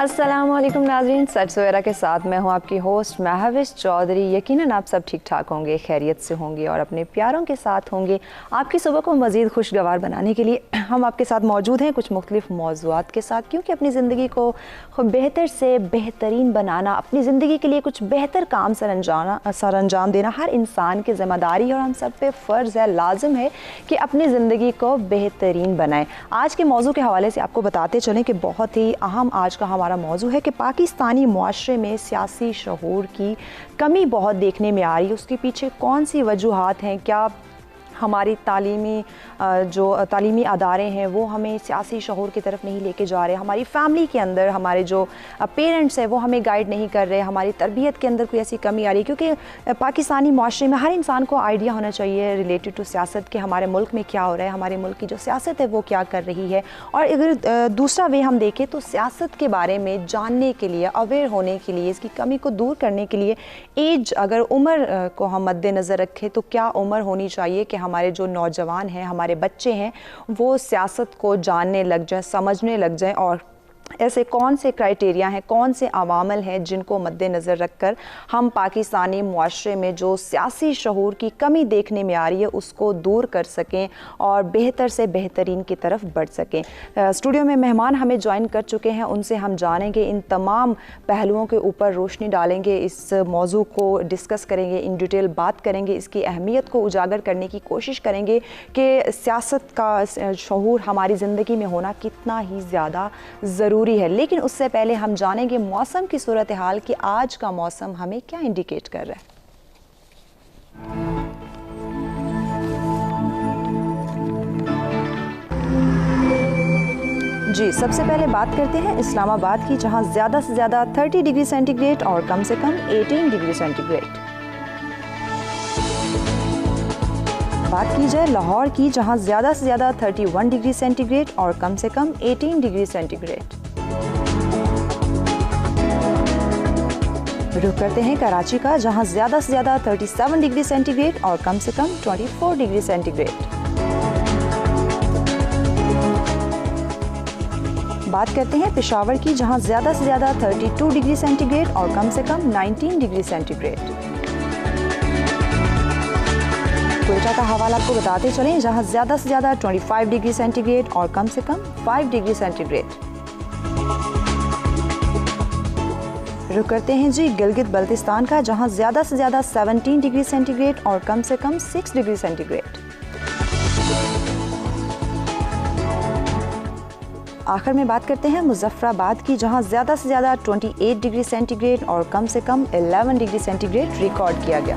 अस्सलामुअलैकुम नाज़रीन, सच सवेरा के साथ मैं हूं आपकी होस्ट महविश चौधरी। यकीनन आप सब ठीक ठाक होंगे, खैरियत से होंगे और अपने प्यारों के साथ होंगे। आपकी सुबह को मज़ीद खुशगवार बनाने के लिए हम आपके साथ मौजूद हैं कुछ मुख्तलिफ मौज़ूआत के साथ, क्योंकि अपनी ज़िंदगी को बेहतर से बेहतरीन बनाना, अपनी ज़िंदगी के लिए कुछ बेहतर काम सर अंजाम देना हर इंसान की ज़िम्मेदारी और हम सब पे फ़र्ज़ है, लाजिम है कि अपनी ज़िंदगी को बेहतरीन बनाएं। आज के मौजू के हवाले से आपको बताते चलें कि बहुत ही अहम आज का हमारा मौजू है कि पाकिस्तानी मुआशरे में सियासी शऊर की कमी बहुत देखने में आ रही है। उसके पीछे कौन सी वजूहात हैं? क्या हमारी तालीमी अदारे हैं वो हमें सियासी शऊर की तरफ नहीं लेके जा रहे? हमारी फैमिली के अंदर हमारे जो पेरेंट्स हैं वो हमें गाइड नहीं कर रहे? हमारी तरबियत के अंदर कोई ऐसी कमी आ रही है? क्योंकि पाकिस्तानी मुआशरे में हर इंसान को आइडिया होना चाहिए रिलेटेड टू सियासत के, हमारे मुल्क में क्या हो रहा है, हमारे मुल्क की जो सियासत है वो क्या कर रही है। और अगर दूसरा वे हम देखें तो सियासत के बारे में जानने के लिए, अवेयर होने के लिए, इसकी कमी को दूर करने के लिए एज, अगर उम्र को हम मद्देनज़र रखें तो क्या उम्र होनी चाहिए कि हमारे जो नौजवान हैं, हमारे बच्चे हैं, वो सियासत को जानने लग जाएं, समझने लग जाएं? और ऐसे कौन से क्राइटेरिया हैं, कौन से अवामल हैं जिनको मद्देनज़र रखकर हम पाकिस्तानी मुआशरे में जो सियासी शऊर की कमी देखने में आ रही है उसको दूर कर सकें और बेहतर से बेहतरीन की तरफ बढ़ सकें? स्टूडियो में मेहमान हमें ज्वाइन कर चुके हैं, उनसे हम जानेंगे, इन तमाम पहलुओं के ऊपर रोशनी डालेंगे, इस मौजू को डिस्कस करेंगे, इन डिटेल बात करेंगे, इसकी अहमियत को उजागर करने की कोशिश करेंगे कि सियासत का शऊर हमारी ज़िंदगी में होना कितना ही ज़्यादा ज़रूरी है। लेकिन उससे पहले हम जानेंगे मौसम की सूरत हाल कि आज का मौसम हमें क्या इंडिकेट कर रहा है। जी, सबसे पहले बात करते हैं इस्लामाबाद की, जहां ज़्यादा से ज़्यादा 30 डिग्री सेंटीग्रेड और कम से कम 18 डिग्री सेंटीग्रेड। बात की जाए लाहौर की, जहां ज़्यादा से ज़्यादा 31 डिग्री सेंटीग्रेड और कम से कम 18 डिग्री सेंटीग्रेड। रुख करते हैं कराची का, जहां ज़्यादा से ज़्यादा 37 डिग्री सेंटीग्रेड और कम से कम 24 डिग्री सेंटीग्रेड। बात करते हैं पेशावर की, जहां ज़्यादा से ज़्यादा 32 डिग्री सेंटीग्रेड और कम से कम 19 डिग्री सेंटीग्रेड। क्वेटा का हवाला आपको बताते चलें, जहां ज़्यादा से ज़्यादा 25 डिग्री सेंटीग्रेड और कम से कम 5 डिग्री सेंटीग्रेड। रुक करते हैं जी गिलगित बल्तिस्तान का, जहां ज़्यादा से ज़्यादा 17 डिग्री सेंटीग्रेड और कम से कम 6 डिग्री सेंटीग्रेड। आखिर में बात करते हैं मुजफ्फराबाद की, जहां ज़्यादा से ज़्यादा 28 डिग्री सेंटीग्रेड और कम से कम 11 डिग्री सेंटीग्रेड रिकॉर्ड किया गया।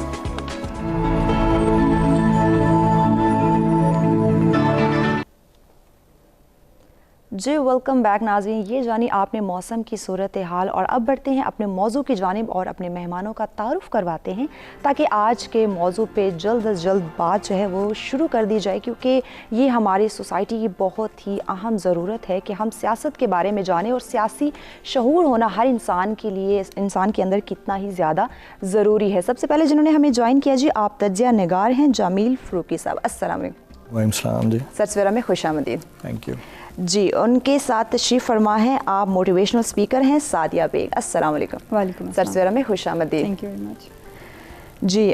जी वेलकम बैक नाज़रीन, ये जानी आपने मौसम की सूरत हाल। और अब बढ़ते हैं अपने मौजू की जानिब और अपने मेहमानों का तारुफ करवाते हैं, ताकि आज के मौजू पे जल्द अज जल्द बात जो है वो शुरू कर दी जाए, क्योंकि ये हमारी सोसाइटी की बहुत ही अहम ज़रूरत है कि हम सियासत के बारे में जानें और सियासी शऊर होना हर इंसान के लिए, इंसान के अंदर कितना ही ज़्यादा ज़रूरी है। सबसे पहले जिन्होंने हमें ज्वाइन किया जी, आप तजिया निगार हैं जामील फ़रूकी साहब। अस्सलाम वालेकुम जी, सर सवेरा में खुश आमदीद। थैंक यू जी। उनके साथ तशरीफ़ फरमा हैं आप मोटिवेशनल स्पीकर हैं सादिया बेग। अस्सलाम वालेकुम। वालेकुम सर सवेरा में खुश आमदीद। थैंक यू वेरी मच जी।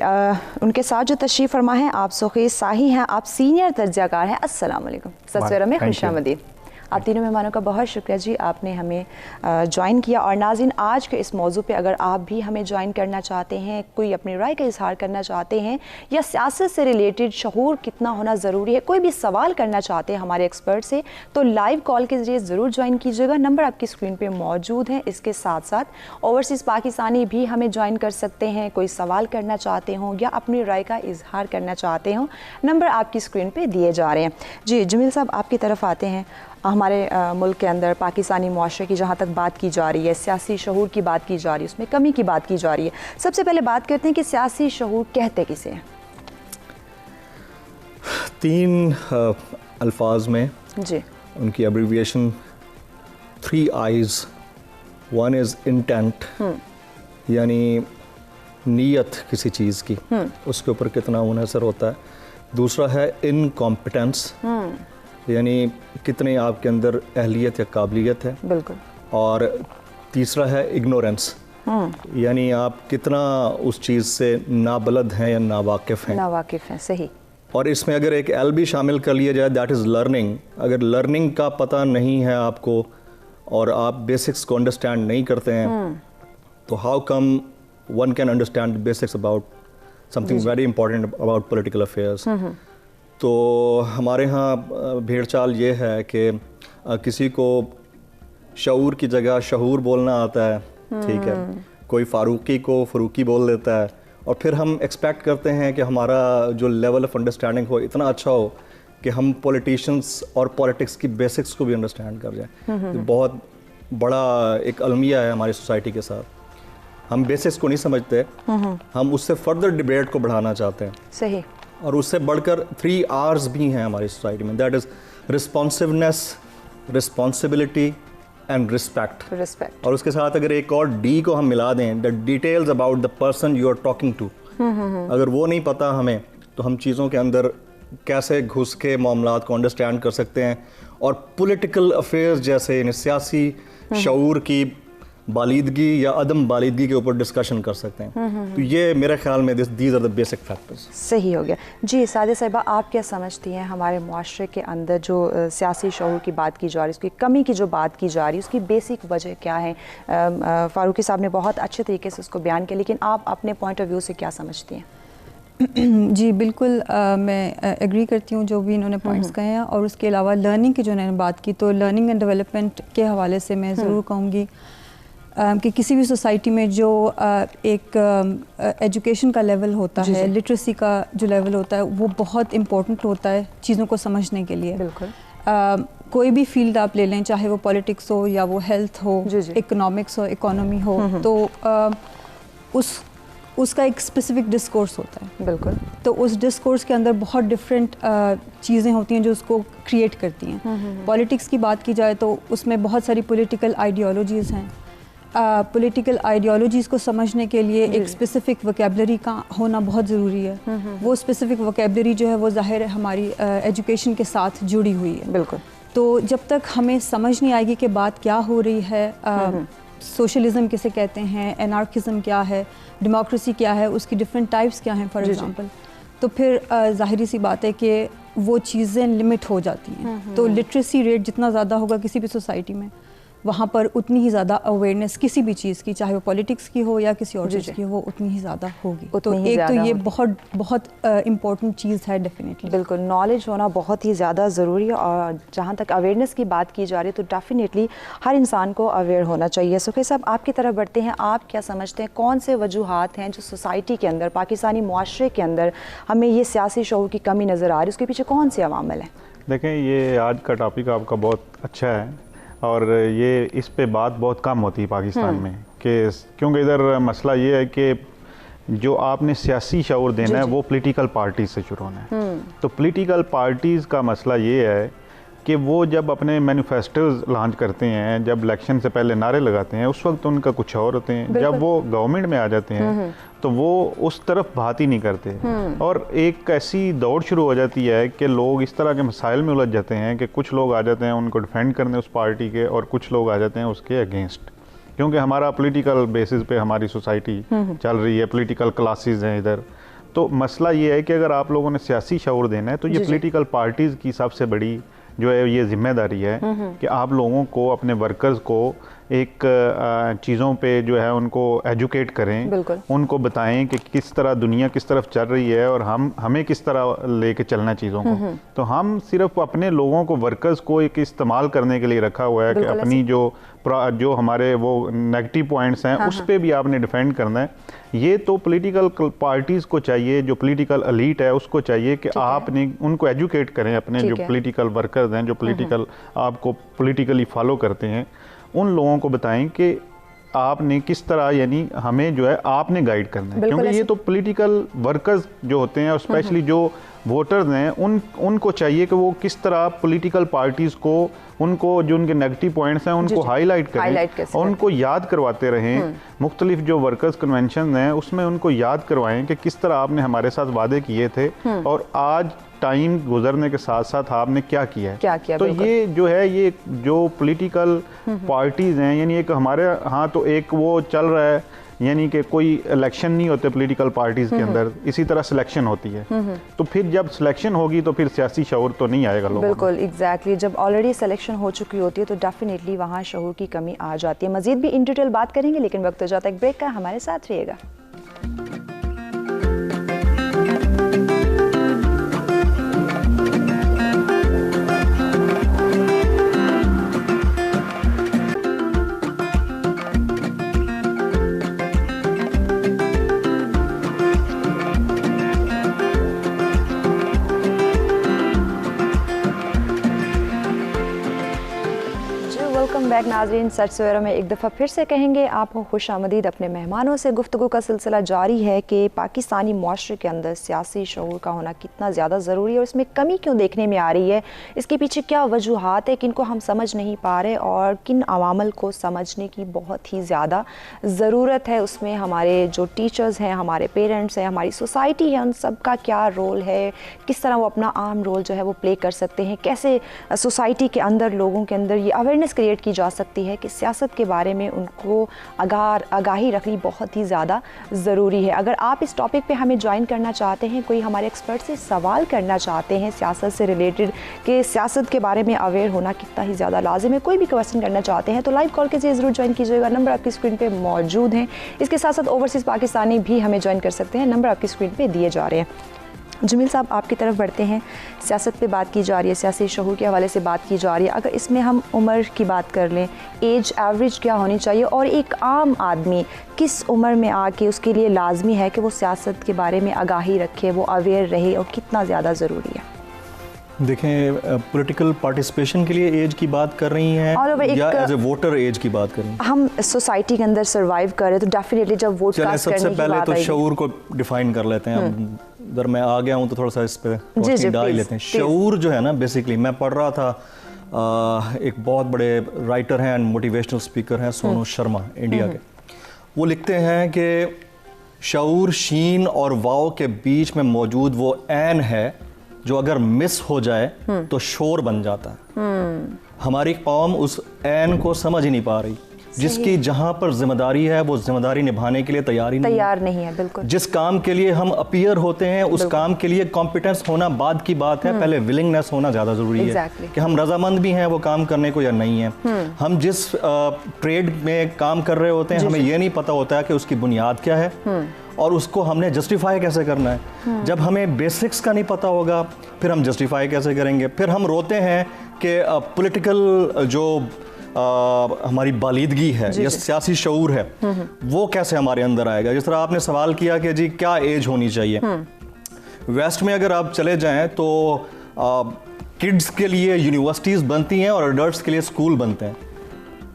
उनके साथ जो तशरीफ़ फरमा हैं आप सुखी साही हैं, आप सीनियर तर्जयाकार हैं। अस्सलाम वालेकुम। सर सवेरा में खुश आमदीद। आप तीनों मेहमानों का बहुत शुक्रिया जी, आपने हमें ज्वाइन किया। और नाज़रीन, आज के इस मौजू पे अगर आप भी हमें ज्वाइन करना चाहते हैं, कोई अपनी राय का इजहार करना चाहते हैं, या सियासत से रिलेटेड शऊर कितना होना ज़रूरी है, कोई भी सवाल करना चाहते हैं हमारे एक्सपर्ट से, तो लाइव कॉल के ज़रिए ज़रूर ज्वाइन कीजिएगा। नंबर आपकी स्क्रीन पर मौजूद है। इसके साथ साथ ओवरसीज़ पाकिस्तानी भी हमें ज्वाइन कर सकते हैं, कोई सवाल करना चाहते हों या अपनी राय का इजहार करना चाहते हों, नंबर आपकी स्क्रीन पर दिए जा रहे हैं। जी जमील साहब, आपकी तरफ आते हैं। हमारे मुल्क के अंदर पाकिस्तानी मुआशरे की जहाँ तक बात की जा रही है, सियासी शऊर की बात की जा रही है, उसमें कमी की बात की जा रही है। सबसे पहले बात करते हैं कि सियासी शऊर कहते किसे हैं? 3 अल्फाज में जी, उनकी एब्रीविएशन 3 I's। 1 इज़ इंटेंट, यानी नीयत किसी चीज़ की, उसके ऊपर कितना मुनहसर होता है। दूसरा है इनकॉम्पिटेंस, यानी कितने आपके अंदर अहलियत या काबिलियत है। बिल्कुल। और तीसरा है इग्नोरेंस, यानी आप कितना उस चीज़ से नाबलद हैं या नावाकिफ़ हैं। नावाकिफ़ हैं, सही। और इसमें अगर एक एल भी शामिल कर लिया जाए, दैट इज़ लर्निंग। अगर लर्निंग का पता नहीं है आपको और आप बेसिक्स को अंडरस्टैंड नहीं करते हैं, तो how come one can understand basics about something very important about political affairs. तो हमारे यहाँ भेड़ चाल ये है कि किसी को शऊर की जगह शहूर बोलना आता है, ठीक है, कोई फारूकी को फरूकी बोल देता है, और फिर हम एक्सपेक्ट करते हैं कि हमारा जो लेवल ऑफ अंडरस्टैंडिंग हो इतना अच्छा हो कि हम पॉलिटिशियंस और पॉलिटिक्स की बेसिक्स को भी अंडरस्टैंड कर जाएं। तो बहुत बड़ा एक अलमिया है हमारी सोसाइटी के साथ। हम बेसिक्स को नहीं समझते, हम उससे फर्दर डिबेट को बढ़ाना चाहते हैं। सही। और उससे बढ़कर 3 R's भी हैं हमारी सोसाइटी में, that is responsiveness, responsibility and respect. और उसके साथ अगर एक और D को हम मिला दें, the details about the person you are talking to, अगर वो नहीं पता हमें तो हम चीज़ों के अंदर कैसे घुस के मामलात को अंडरस्टैंड कर सकते हैं और पॉलिटिकल अफेयर्स जैसे सियासी शऊर की बालिदगी या अदम बालिदगी के ऊपर डिस्कशन कर सकते हैं। तो ये मेरे ख्याल में these are the basic factors. सही हो गया जी। सादिया साहिबा, आप क्या समझती हैं हमारे मुआशरे के अंदर जो सियासी शऊर की बात की जा रही है, उसकी कमी की जो बात की जा रही है, उसकी बेसिक वजह क्या है? फारूकी साहब ने बहुत अच्छे तरीके से उसको बयान किया, लेकिन आप अपने पॉइंट ऑफ व्यू से क्या समझती हैं? जी बिल्कुल, मैं एग्री करती हूँ जो भी इन्होंने पॉइंट्स कहे हैं। और उसके अलावा लर्निंग की जो इन्होंने बात की, तो लर्निंग एंड डेवलपमेंट के हवाले से मैं ज़रूर कहूँगी कि किसी भी सोसाइटी में जो एक एजुकेशन का लेवल होता है, लिटरेसी का जो लेवल होता है, वो बहुत इम्पोर्टेंट होता है चीज़ों को समझने के लिए। बिल्कुल। कोई भी फील्ड आप ले लें, चाहे वो पॉलिटिक्स हो या वो हेल्थ हो, इकोनॉमिक्स हो, इकोनॉमी हो, तो उसका एक स्पेसिफिक डिस्कोर्स होता है। बिल्कुल। तो उस डिस्कोर्स के अंदर बहुत डिफरेंट चीज़ें होती हैं जो उसको क्रिएट करती हैं। पॉलिटिक्स की बात की जाए तो उसमें बहुत सारी पॉलिटिकल आइडियोलॉजीज़ हैं। पॉलिटिकल आइडियोलॉजीज़ को समझने के लिए एक स्पेसिफिक वोकेबलरी का होना बहुत ज़रूरी है। वो स्पेसिफिक वोकेबलरी जो है वो ज़ाहिर है हमारी एजुकेशन के साथ जुड़ी हुई है। बिल्कुल। तो जब तक हमें समझ नहीं आएगी कि बात क्या हो रही है, सोशलिज़म किसे कहते हैं, एनार्किज़म क्या है, डेमोक्रेसी क्या है, उसकी डिफरेंट टाइप्स क्या हैं फॉर एग्जांपल, तो फिर ज़ाहिरी सी बात है कि वो चीज़ें लिमिट हो जाती हैं। तो लिटरेसी रेट जितना ज़्यादा होगा किसी भी सोसाइटी में, वहाँ पर उतनी ही ज़्यादा अवेयरनेस किसी भी चीज़ की, चाहे वो पॉलिटिक्स की हो या किसी और चीज़ की, वो उतनी ही ज़्यादा होगी। तो एक तो ये बहुत इम्पोर्टेंट चीज़ है डेफिनेटली। बिल्कुल, नॉलेज होना बहुत ही ज़्यादा ज़रूरी है। और जहाँ तक अवेयरनेस की बात की जा रही है तो डेफिनेटली हर इंसान को अवेयर होना चाहिए। सुखी साहब, आपकी तरफ बढ़ते हैं। आप क्या समझते हैं कौन से वजूहात हैं जो सोसाइटी के अंदर, पाकिस्तानी मुआशरे के अंदर हमें ये सियासी शऊर की कमी नज़र आ रही है, उसके पीछे कौन से अवामिल हैं? देखें, ये आज का टॉपिक आपका बहुत अच्छा है और ये इस पे बात बहुत कम होती है पाकिस्तान में, कि क्योंकि इधर मसला ये है कि जो आपने सियासी शऊर देना है वो पॉलिटिकल पार्टीज से शुरू होना है। तो पॉलिटिकल पार्टीज़ का मसला ये है कि वो जब अपने मैनिफेस्टोज लॉन्च करते हैं, जब इलेक्शन से पहले नारे लगाते हैं, उस वक्त उनका कुछ और होते हैं। जब वो गवर्नमेंट में आ जाते हैं तो वो उस तरफ बात ही नहीं करते और एक ऐसी दौड़ शुरू हो जाती है कि लोग इस तरह के मसाइल में उलझ जाते हैं कि कुछ लोग आ जाते हैं उनको डिफेंड करने उस पार्टी के, और कुछ लोग आ जाते हैं उसके अगेंस्ट, क्योंकि हमारा पॉलिटिकल बेसिस पे हमारी सोसाइटी चल रही है, पॉलिटिकल क्लासेस हैं इधर। तो मसला ये है कि अगर आप लोगों ने सियासी शऊर देना है तो ये पॉलिटिकल पार्टीज़ की सबसे बड़ी जो है ये जिम्मेदारी है कि आप लोगों को, अपने वर्कर्स को एक चीज़ों पे जो है उनको एजुकेट करें, उनको बताएं कि किस तरह दुनिया किस तरफ चल रही है और हमें किस तरह लेके चलना चीज़ों को। तो हम सिर्फ अपने लोगों को, वर्कर्स को एक इस्तेमाल करने के लिए रखा हुआ है कि अपनी जो हमारे वो नेगेटिव पॉइंट्स हैं उस पर भी आपने डिफेंड करना है। ये तो पॉलिटिकल पार्टीज़ को चाहिए, जो पॉलिटिकल एलीट है उसको चाहिए कि आपने उनको एजुकेट करें, अपने जो पॉलिटिकल वर्कर्स हैं, जो पॉलिटिकल आपको पॉलिटिकली फॉलो करते हैं, उन लोगों को बताएं कि आपने किस तरह, यानी हमें जो है आपने गाइड करना है, क्योंकि ये तो पॉलिटिकल वर्कर्स जो होते हैं और स्पेशली जो वोटर्स हैं उनको चाहिए कि वो किस तरह पॉलिटिकल पार्टीज़ को, उनको जो उनके नेगेटिव पॉइंट्स हैं उनको हाईलाइट करें और उनको याद करवाते रहें। मुख्तलिफ जो वर्कर्स कन्वेंशन हैं उसमें उनको याद करवाएं कि किस तरह आपने हमारे साथ वादे किए थे और आज टाइम गुजरने के साथ साथ आपने क्या किया है, क्या किया, तो बिल्कुल। ये जो है, ये जो पॉलिटिकल पार्टीज हैं, यानी एक हमारे यहाँ तो एक वो चल रहा है, यानी कि कोई इलेक्शन नहीं होते पॉलिटिकल पार्टीज के अंदर, इसी तरह सिलेक्शन होती है। तो फिर जब सिलेक्शन होगी तो फिर सियासी शऊर तो नहीं आएगा लोगों में। बिल्कुल एग्जैक्टली, जब ऑलरेडी सिलेक्शन हो चुकी होती है तो डेफिनेटली वहाँ शऊर की कमी आ जाती है। मजीद भी इन डिटेल बात करेंगे, लेकिन वक्त हो जाता है एक ब्रेक का, हमारे साथ रहिएगा। वेलकम बैक नाज़रीन, सच सवेरा में एक दफ़ा फिर से कहेंगे आपको खुश आमदीद। अपने मेहमानों से गुफ्तगू का सिलसिला जारी है कि पाकिस्तानी माशरे के अंदर सियासी शऊर का होना कितना ज़्यादा ज़रूरी है और इसमें कमी क्यों देखने में आ रही है, इसके पीछे क्या वजूहात है, किन को हम समझ नहीं पा रहे और किन अवामल को समझने की बहुत ही ज़्यादा ज़रूरत है। उसमें हमारे जो टीचर्स हैं, हमारे पेरेंट्स हैं, हमारी सोसाइटी है, उन सब का क्या रोल है, किस तरह वो अपना अहम रोल जो है वो प्ले कर सकते हैं, कैसे सोसाइटी के अंदर लोगों के अंदर ये अवेयरनेस क्रिएट की जा सकती है कि सियासत के बारे में उनको आगाही रखनी बहुत ही ज़्यादा ज़रूरी है। अगर आप इस टॉपिक पे हमें ज्वाइन करना चाहते हैं, कोई हमारे एक्सपर्ट से सवाल करना चाहते हैं सियासत से रिलेटेड कि सियासत के बारे में अवेयर होना कितना ही ज़्यादा लाजिम है, कोई भी क्वेश्चन करना चाहते हैं तो लाइव कॉल के जरिए ज़रूर ज्वाइन कीजिएगा। नंबर आपकी स्क्रीन पर मौजूद हैं। इसके साथ साथ ओवरसीज़ पाकिस्तानी भी हमें ज्वाइन कर सकते हैं, नंबर आपकी स्क्रीन पर दिए जा रहे हैं। जमील साहब, आपकी तरफ बढ़ते हैं। सियासत पे बात की जा रही है, सियासी शऊर के हवाले से बात की जा रही है। अगर इसमें हम उम्र की बात कर लें, एज एवरेज क्या होनी चाहिए और एक आम आदमी किस उम्र में आके उसके लिए लाजमी है कि वो सियासत के बारे में आगाही रखे, वो अवेयर रहे और कितना ज़्यादा ज़रूरी है? देखें, पॉलिटिकल पार्टिसिपेशन के लिए एज की बात कर रही हैं या एज ए वोटर एज की बात कर रही हैं? हम सोसाइटी के अंदर सर्वाइव कर रहे तो डेफिनेटली जब वोट कास्ट करने की सबसे पहले बात तो आएगी, शऊर को डिफाइन कर लेते हैं। अब इधर मैं आ गया हूँ तो थोड़ा सा इस पे रोशनी डाल लेते हैं। शऊर जो है ना, बेसिकली मैं पढ़ रहा था, एक बहुत बड़े राइटर हैं एंड मोटिवेशनल स्पीकर हैं, सोनू शर्मा, इंडिया के। वो लिखते हैं कि शऊर शीन और वाव के बीच में मौजूद वो ऐन है जो अगर मिस हो जाए तो शोर बन जाता है। हमारी कौम उस ऐन को समझ ही नहीं पा रही, जिसकी जहां पर जिम्मेदारी है वो जिम्मेदारी निभाने के लिए तैयार नहीं है। बिल्कुल। जिस काम के लिए हम अपीयर होते हैं उस काम के लिए कॉम्पिटेंस होना बाद की बात है, पहले विलिंगनेस होना ज़्यादा ज़रूरी है कि हम रजामंद भी हैं वो काम करने को या नहीं है। हम जिस ट्रेड में काम कर रहे होते हैं हमें ये नहीं पता होता है कि उसकी बुनियाद क्या है और उसको हमने जस्टिफाई कैसे करना है। जब हमें बेसिक्स का नहीं पता होगा फिर हम जस्टिफाई कैसे करेंगे। फिर हम रोते हैं कि पॉलिटिकल जो हमारी बालिदगी है या सियासी शऊर है वो कैसे हमारे अंदर आएगा। जिस तरह आपने सवाल किया कि जी क्या एज होनी चाहिए, वेस्ट में अगर आप चले जाएं तो किड्स के लिए यूनिवर्सिटीज़ बनती हैं और एडल्ट्स के लिए स्कूल बनते हैं।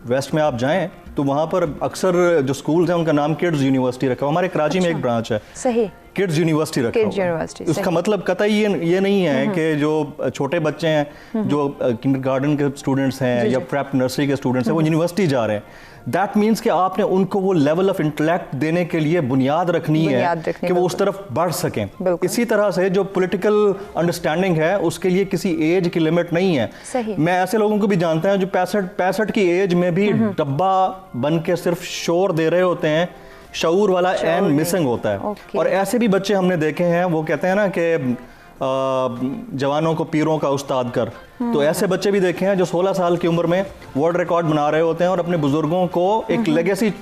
वेस्ट में आप जाएं तो वहाँ पर अक्सर जो स्कूल्स हैं उनका नाम किड्स यूनिवर्सिटी रखा हुआ। हमारे कराची में एक ब्रांच है, सही, किड्स यूनिवर्सिटी रखा हुआ। उसका मतलब कतई ये नहीं है कि जो छोटे बच्चे हैं, जो किंडरगार्टन के स्टूडेंट्स हैं या प्रेप नर्सरी के स्टूडेंट्स हैं, वो यूनिवर्सिटी जा रहे हैं। दैट मीन्स कि आपने उनको वो लेवल ऑफ इंटेलेक्ट देने के लिए बुनियाद रखनी है कि वो उस तरफ बढ़ सकें। इसी तरह से जो पॉलिटिकल अंडरस्टैंडिंग है उसके लिए किसी एज की लिमिट नहीं है। मैं ऐसे लोगों को भी जानता हूं जो 65 की एज में भी डब्बा बन के सिर्फ शोर दे रहे होते हैं, शऊर वाला एन मिसिंग होता है। और ऐसे भी बच्चे हमने देखे हैं, वो कहते हैं ना कि जवानों को पीरों का उस्ताद कर, तो ऐसे बच्चे भी देखे हैं जो 16 साल की उम्र में वर्ल्ड रिकॉर्ड बना रहे होते हैं और अपने बुजुर्गों को एक लेगेसी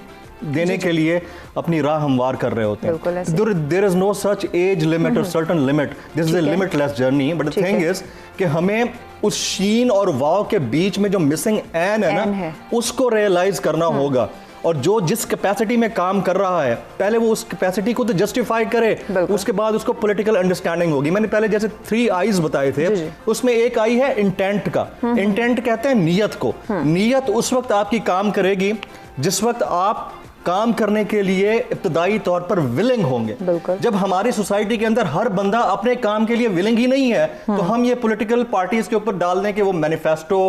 देने के लिए अपनी राह हमवार कर रहे होते हैं। There is no such age limit और certain limit, this is a limitless journey. But the thing is कि हमें उस शीन और वाव के बीच में जो मिसिंग एन है ना, उसको रियलाइज करना होगा। और जो जिस कैपेसिटी में काम कर रहा है पहले वो उस कैपेसिटी को तो जस्टिफाई करे, उसके बाद उसको पॉलिटिकल अंडरस्टैंडिंग होगी। मैंने पहले जैसे 3 आईज बताए थे, उसमें एक आई है इंटेंट का। इंटेंट कहते हैं नीयत को। नीयत उस वक्त आपकी काम करेगी जिस वक्त आप काम करने के लिए इब्तदाई तौर पर विलिंग होंगे। बिल्कुल। जब हमारी सोसाइटी के अंदर हर बंदा अपने काम के लिए विलिंग ही नहीं है, तो हम ये पॉलिटिकल पार्टीज के ऊपर डाल दें कि वो मैनिफेस्टो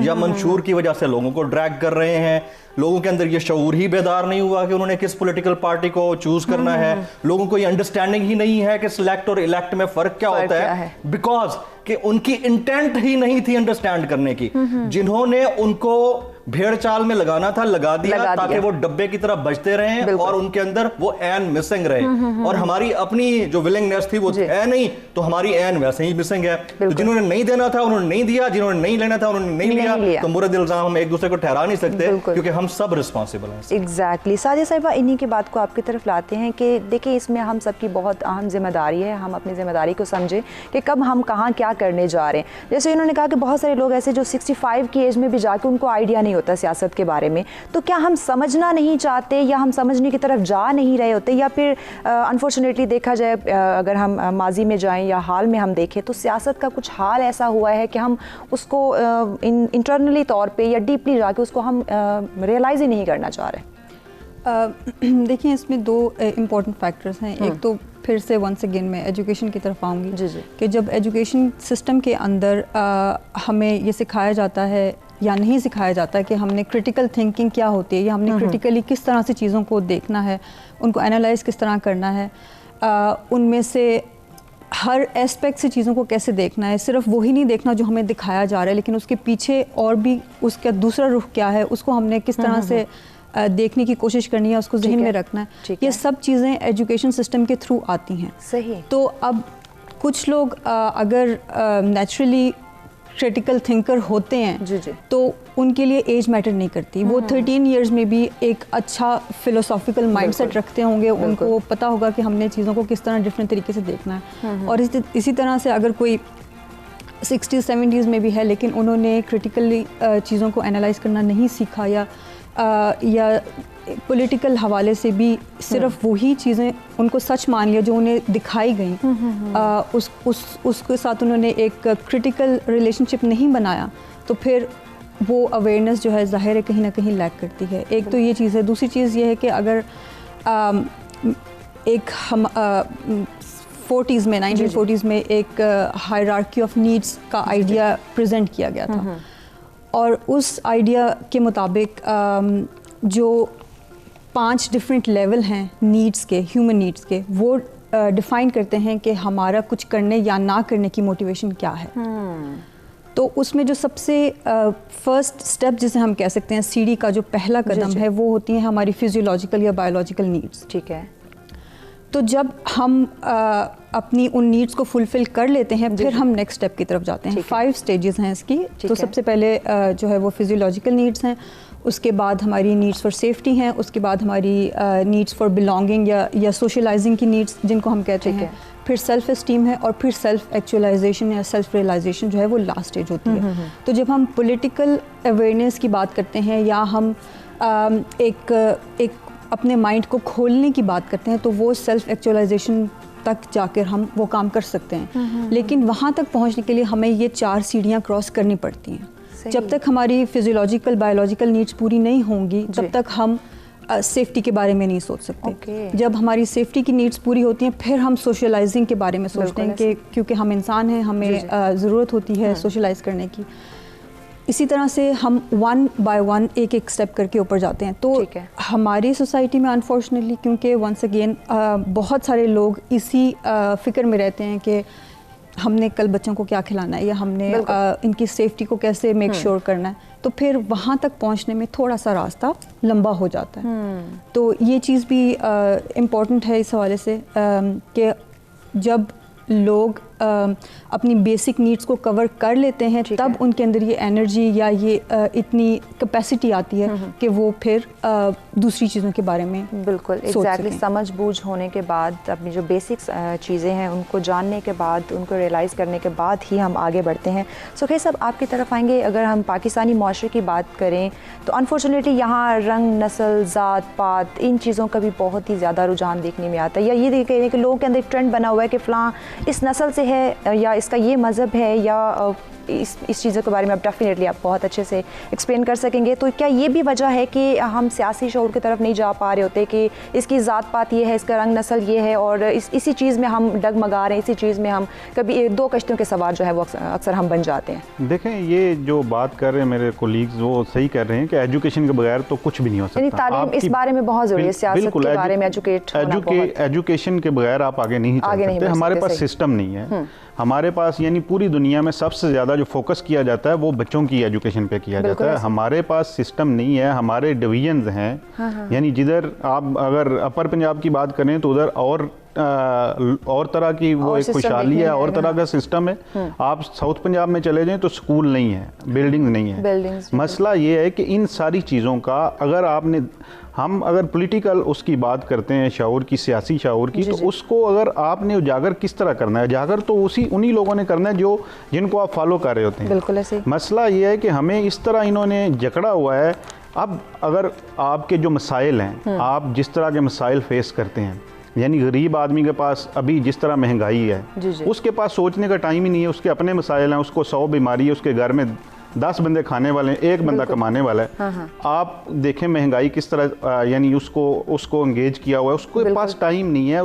या मंशूर की वजह से लोगों को ड्रैग कर रहे हैं। लोगों के अंदर ये शऊर ही बेदार नहीं हुआ कि उन्होंने किस पॉलिटिकल पार्टी को चूज करना है। लोगों को ये अंडरस्टैंडिंग ही नहीं है कि सिलेक्ट और इलेक्ट में फर्क क्या होता है, बिकॉज कि उनकी इंटेंट ही नहीं थी अंडरस्टैंड करने की। जिन्होंने उनको भेड़ चाल में लगाना था लगा दिया ताकि वो डब्बे की तरह बजते रहे और उनके अंदर वो एन मिसिंग रहे। और हमारी अपनी जो विलिंगनेस थी वो है नहीं, तो हमारी एन वैसे ही मिसिंग है। तो जिन्होंने नहीं देना था उन्होंने नहीं दिया, जिन्होंने नहीं लेना था उन्होंने नहीं लिया। तो मुर्द इल्जाम हम एक दूसरे को ठहरा नहीं सकते, क्योंकि हम सब रिस्पॉन्सिबल हैं। एग्जैक्टली। सादिया साहिबा, इन्हीं की बात को आपकी तरफ लाते हैं कि देखिए इसमें हम सबकी बहुत अहम जिम्मेदारी है। हम अपनी जिम्मेदारी को समझें कि कब हम कहाँ क्या करने जा रहे हैं। जैसे इन्होंने कहा कि बहुत सारे लोग ऐसे जो 65 की एज में भी जाके उनको आइडिया नहीं होता सियासत के बारे में, तो क्या हम समझना नहीं चाहते या हम समझने की तरफ जा नहीं रहे होते, या फिर अनफॉर्चुनेटली देखा जाए अगर हम माजी में जाएं या हाल में हम देखें तो सियासत का कुछ हाल ऐसा हुआ है कि हम उसको इंटरनली तौर पे या डीपली जाके उसको हम रियलाइज़ ही नहीं करना चाह रहे। देखिए इसमें दो इम्पॉर्टेंट फैक्टर्स हैं। एक तो फिर से वंस अगेन मैं एजुकेशन की तरफ आऊँगी जी जी। कि जब एजुकेशन सिस्टम के अंदर हमें ये सिखाया जाता है या नहीं सिखाया जाता है कि हमने क्रिटिकल थिंकिंग क्या होती है, या हमने क्रिटिकली किस तरह से चीज़ों को देखना है, उनको एनालाइज किस तरह करना है, उनमें से हर एस्पेक्ट से चीज़ों को कैसे देखना है। सिर्फ वही नहीं देखना जो हमें दिखाया जा रहा है, लेकिन उसके पीछे और भी उसका दूसरा रुख क्या है, उसको हमने किस तरह से देखने की कोशिश करनी है, उसको जहन में रखना है। ये सब चीज़ें एजुकेशन सिस्टम के थ्रू आती हैं। सही। तो अब कुछ लोग अगर नेचुरली क्रिटिकल थिंकर होते हैं जी जी। तो उनके लिए एज मैटर नहीं करती। वो 13 इयर्स में भी एक अच्छा फिलोसॉफिकल माइंडसेट रखते होंगे, उनको पता होगा कि हमने चीज़ों को किस तरह डिफरेंट तरीके से देखना है। और इसी तरह से अगर कोई 60s 70s में भी है लेकिन उन्होंने क्रिटिकली चीज़ों को एनालाइज करना नहीं सीखा, या पॉलिटिकल हवाले से भी सिर्फ वही चीज़ें उनको सच मान लिया जो उन्हें दिखाई गई, उसके साथ उन्होंने एक क्रिटिकल रिलेशनशिप नहीं बनाया, तो फिर वो अवेयरनेस जो है ज़ाहिर है कहीं ना कहीं लैक करती है। एक तो ये चीज़ है। दूसरी चीज़ ये है कि अगर एक हम 40s में 1940s में एक हायरार्की ऑफ नीड्स का आइडिया प्रेजेंट किया गया था, और उस आइडिया के मुताबिक जो 5 डिफरेंट लेवल हैं नीड्स के, ह्यूमन नीड्स के, वो डिफ़ाइन करते हैं कि हमारा कुछ करने या ना करने की मोटिवेशन क्या है। तो उसमें जो सबसे फर्स्ट स्टेप जिसे हम कह सकते हैं, सीढ़ी का जो पहला कदम है, वो होती हैं हमारी फिजियोलॉजिकल या बायोलॉजिकल नीड्स। ठीक है। तो जब हम अपनी उन नीड्स को फुलफ़िल कर लेते हैं, फिर हम नेक्स्ट स्टेप की तरफ जाते हैं। 5 स्टेजेस हैं इसकी। तो सबसे पहले जो है वो फिजियोलॉजिकल नीड्स हैं, उसके बाद हमारी नीड्स फॉर सेफ्टी हैं, उसके बाद हमारी नीड्स फॉर बिलोंगिंग या सोशलाइजिंग की नीड्स जिनको हम कहते हैं, फिर सेल्फ एस्टीम है, और फिर सेल्फ एक्चुअलाइजेशन या सेल्फ रियलाइजेशन जो है वो लास्ट स्टेज होती है। तो जब हम पॉलिटिकल अवेयरनेस की बात करते हैं या हम एक अपने माइंड को खोलने की बात करते हैं, तो वो सेल्फ एक्चुअलाइजेशन तक जाकर हम वो काम कर सकते हैं। लेकिन वहाँ तक पहुँचने के लिए हमें ये 4 सीढ़ियाँ क्रॉस करनी पड़ती हैं। जब तक हमारी फिजियोलॉजिकल बायोलॉजिकल नीड्स पूरी नहीं होंगी, तब तक हम सेफ्टी के बारे में नहीं सोच सकते। जब हमारी सेफ्टी की नीड्स पूरी होती हैं, फिर हम सोशलाइजिंग के बारे में सोचते हैं कि क्योंकि हम इंसान हैं, हमें ज़रूरत होती है सोशलाइज करने की। इसी तरह से हम 1 बाय 1 एक स्टेप करके ऊपर जाते हैं। तो हमारी सोसाइटी में अनफॉर्चुनेटली, क्योंकि वंस अगेन बहुत सारे लोग इसी फ़िक्र में रहते हैं कि हमने कल बच्चों को क्या खिलाना है, या हमने इनकी सेफ्टी को कैसे मेक श्योर करना है, तो फिर वहाँ तक पहुँचने में थोड़ा सा रास्ता लंबा हो जाता है। तो ये चीज़ भी इम्पॉर्टेंट है इस हवाले से कि जब लोग अपनी बेसिक नीड्स को कवर कर लेते हैं, तब उनके अंदर ये एनर्जी या ये इतनी कैपेसिटी आती है कि वो फिर दूसरी चीज़ों के बारे में बिल्कुल एग्जैक्टली समझ बूझ होने के बाद, अपनी जो बेसिक चीज़ें हैं उनको जानने के बाद, उनको रियलाइज़ करने के बाद ही हम आगे बढ़ते हैं। सो खैर साहब, आपकी तरफ आएंगे। अगर हम पाकिस्तानी माशरे की बात करें तो अनफॉर्चुनेटली यहाँ रंग, नस्ल, ज़ात पात, इन चीज़ों का भी बहुत ही ज़्यादा रुझान देखने में आता है। या ये देख रहे हैं कि लोगों के अंदर एक ट्रेंड बना हुआ है कि फ़लाँ इस नस्ल से है, या इसका ये मज़हब है, या इस चीज़ों के बारे में आप डेफिनेटली आप बहुत अच्छे से एक्सप्लेन कर सकेंगे। तो क्या ये भी वजह है कि हम सियासी शऊर की तरफ नहीं जा पा रहे होते कि इसकी ज़ात पात ये है, इसका रंग नस्ल ये है, और इसी चीज़ में हम डगमगा रहे हैं, इसी चीज़ में हम कभी दो कश्तियों के सवार जो है वो अक्सर हम बन जाते हैं। देखें, ये जो बात कर रहे हैं मेरे कोलीग्स, वो सही कर रहे हैं कि एजुकेशन के बगैर तो कुछ भी नहीं हो सकता। तालीम इस बारे में बहुत ज़रूरी है, सियासत के बारे में एजुकेशन के बगैर आप आगे नहीं चल सकते। हमारे पास सिस्टम नहीं है। हमारे पास यानी पूरी दुनिया में सबसे ज़्यादा जो फोकस किया जाता है वो बच्चों की एजुकेशन पे किया जाता है। हमारे पास सिस्टम नहीं है। हमारे डिवीजन्स हैं, यानी जिधर आप अगर अपर पंजाब की बात करें तो उधर और तरह की वो एक खुशहाली है, और तरह का सिस्टम है। आप साउथ पंजाब में चले जाएं तो स्कूल नहीं है, बिल्डिंग नहीं है। मसला ये है कि इन सारी चीज़ों का अगर हम अगर पॉलिटिकल उसकी बात करते हैं, शऊर की, सियासी शऊर की, तो उसको अगर आपने उजागर किस तरह करना है? उजागर तो उन्हीं लोगों ने करना है जिनको आप फॉलो कर रहे होते हैं। बिल्कुल ऐसे। मसला ये है कि हमें इस तरह इन्होंने जकड़ा हुआ है। अब अगर आपके जो मसाइल हैं, आप जिस तरह के मसाइल फेस करते हैं, यानी गरीब आदमी के पास अभी जिस तरह महंगाई है, उसके पास सोचने का टाइम ही नहीं है। उसके अपने मसाइल हैं, उसको 100 बीमारी है, उसके घर में 10 बंदे खाने वाले हैं, एक बंदा कमाने वाला है। आप देखें महंगाई किस तरह, यानी उसको एंगेज किया हुआ है, उसके पास टाइम नहीं है।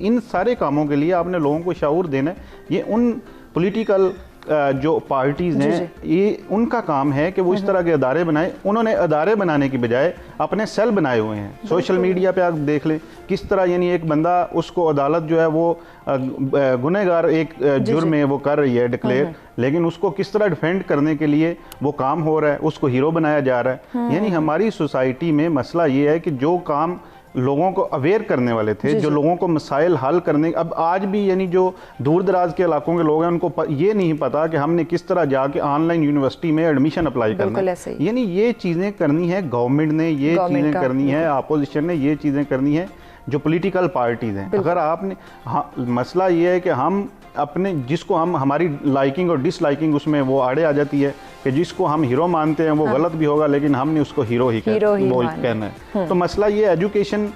इन सारे कामों के लिए आपने लोगों को शऊर देना है। ये उन पॉलिटिकल जो पार्टीज़ हैं, ये उनका काम है कि वो इस तरह के अदारे बनाए। उन्होंने अदारे बनाने की बजाय अपने सेल बनाए हुए हैं। सोशल मीडिया पे आप देख लें किस तरह, यानी एक बंदा, उसको अदालत जो है वो गुनहगार एक जुर्म में वो कर रही है डिक्लेयर, लेकिन उसको किस तरह डिफेंड करने के लिए वो काम हो रहा है, उसको हीरो बनाया जा रहा है। यानी हमारी सोसाइटी में मसला ये है कि जो काम लोगों को अवेयर करने वाले थे, जो लोगों को मसाइल हल करने, अब आज भी यानी जो दूर दराज के इलाकों के लोग हैं उनको ये नहीं पता कि हमने किस तरह जाके ऑनलाइन यूनिवर्सिटी में एडमिशन अप्लाई करना है। यानी ये चीज़ें करनी है गवर्नमेंट ने, ये चीज़ें करनी है अपोजिशन ने, ये चीज़ें करनी है जो पॉलिटिकल पार्टीज़ हैं। अगर आपने, हाँ, मसला ये है कि हम अपने जिसको हम हमारी लाइकिंग और डिसलाइकिंग उसमें वो आड़े आ जाती है कि जिसको हम हीरो मानते हैं वो गलत भी होगा, लेकिन हमने उसको हीरो ही कहना है। तो मसला ये एजुकेशन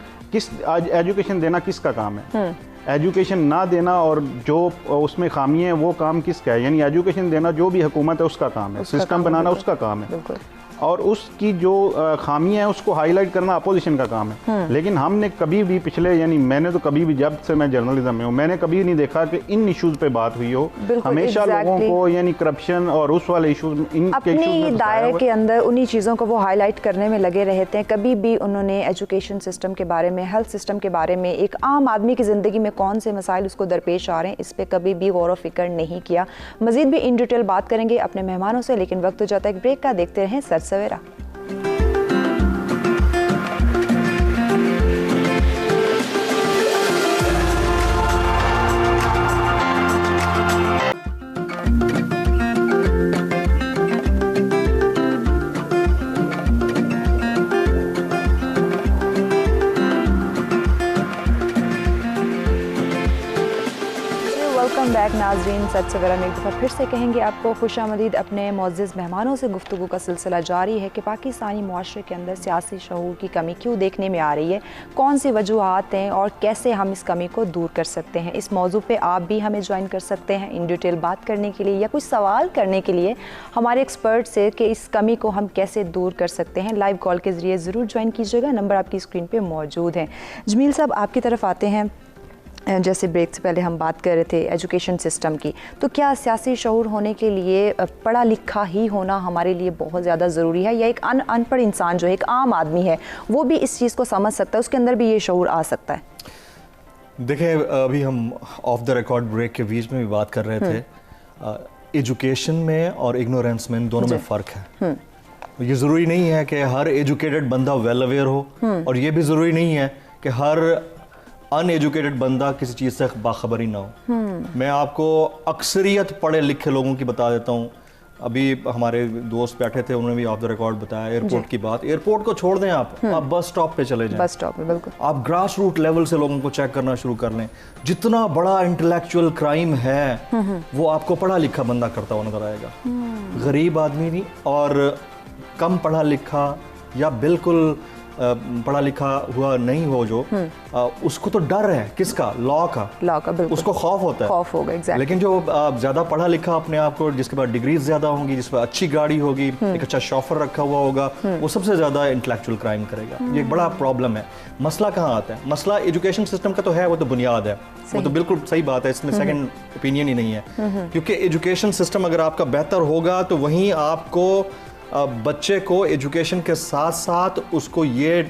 देना किसका काम है? एजुकेशन ना देना और जो उसमें खामी है वो काम किसका है? यानी एजुकेशन देना जो भी हुकूमत है उसका काम है, सिस्टम बनाना उसका काम है, और उसकी जो खामियां हैं उसको हाईलाइट करना अपोजिशन का काम है। लेकिन हमने कभी भी पिछले, यानी मैंने तो कभी भी, जब से मैं जर्नलिज्म में हूँ, मैंने कभी नहीं देखा कि इन इश्यूज पे बात हुई हो। हमेशा लोगों को यानी करप्शन और उस वाले इश्यूज, अपने दायरे के अंदर उन्हीं चीज़ों को वो हाईलाइट करने में लगे रहते हैं। कभी भी उन्होंने एजुकेशन सिस्टम के बारे में, हेल्थ सिस्टम के बारे में, एक आम आदमी की ज़िंदगी में कौन से मसाइल उसको दरपेश आ रहे हैं, इस पर कभी भी गौर व फिक्र नहीं किया। मज़ीद भी इन डिटेल बात करेंगे अपने मेहमानों से, लेकिन वक्त हो जाता है एक ब्रेक का। देखते रहें सच सवेरा। बैक नाज़रीन, सच सवेरा में एक दफ़ा फिर से कहेंगे आपको खुशामदीद। अपने मुअज़्ज़िज़ मेहमानों से गुफ्तगू का सिलसिला जारी है कि पाकिस्तानी मुआशरे के अंदर सियासी शऊर की कमी क्यों देखने में आ रही है, कौन सी वजूहात हैं और कैसे हम इस कमी को दूर कर सकते हैं। इस मौजू पे आप भी हमें ज्वाइन कर सकते हैं इन डिटेल बात करने के लिए या कुछ सवाल करने के लिए हमारे एक्सपर्ट से कि इस कमी को हम कैसे दूर कर सकते हैं। लाइव कॉल के ज़रिए ज़रूर ज्वाइन कीजिएगा, नंबर आपकी स्क्रीन पर मौजूद है। जमील साहब, आपकी तरफ आते हैं। जैसे ब्रेक से पहले हम बात कर रहे थे एजुकेशन सिस्टम की, तो क्या सियासी शऊर होने के लिए पढ़ा लिखा ही होना हमारे लिए बहुत ज़्यादा ज़रूरी है, या एक अनपढ़ इंसान जो है, एक आम आदमी है, वो भी इस चीज़ को समझ सकता है, उसके अंदर भी ये शऊर आ सकता है? देखिए, अभी हम ऑफ द रिकॉर्ड ब्रेक के बीच में भी बात कर रहे थे, एजुकेशन में और इग्नोरेंस में, इन दोनों में फ़र्क है। ये ज़रूरी नहीं है कि हर एजुकेटेड बंदा वेल अवेयर हो, और ये भी ज़रूरी नहीं है कि हर अनएजुकेटेड बंदा किसी चीज़ से बाखबर ही ना हो। मैं आपको अक्सरियत पढ़े लिखे लोगों की बता देता हूँ। अभी हमारे दोस्त बैठे थे, उन्होंने भी ऑफ द रिकॉर्ड बताया एयरपोर्ट की बात। एयरपोर्ट को छोड़ दें, आप बस स्टॉप पे चले जाएं, बस स्टॉप पे बिल्कुल आप ग्रास रूट लेवल से लोगों को चेक करना शुरू कर लें। जितना बड़ा इंटेलेक्चुअल क्राइम है वो आपको पढ़ा लिखा बंदा करता हुआ नजर आएगा, गरीब आदमी नहीं। और कम पढ़ा लिखा या बिल्कुल पढ़ा लिखा हुआ नहीं हो जो उसको तो डर है किसका, लॉ का, बिल्कुल उसको खौफ होता है, खौफ होगा एग्जैक्टली। लेकिन जो ज़्यादा पढ़ा लिखा अपने आप को, जिसके पास डिग्रीज ज़्यादा होंगी, जिस पर अच्छी गाड़ी होगी, एक अच्छा शॉफर रखा हुआ होगा, वो सबसे ज़्यादा इंटेलेक्चुअल क्राइम करेगा। ये एक बड़ा प्रॉब्लम है। मसला कहाँ आता है? मसला एजुकेशन सिस्टम का तो है, वो तो बुनियाद है, वो तो बिल्कुल सही बात है, इसमें सेकंड ओपिनियन ही नहीं है। क्योंकि एजुकेशन सिस्टम अगर आपका बेहतर होगा तो वहीं आपको बच्चे को एजुकेशन के साथ साथ उसको ये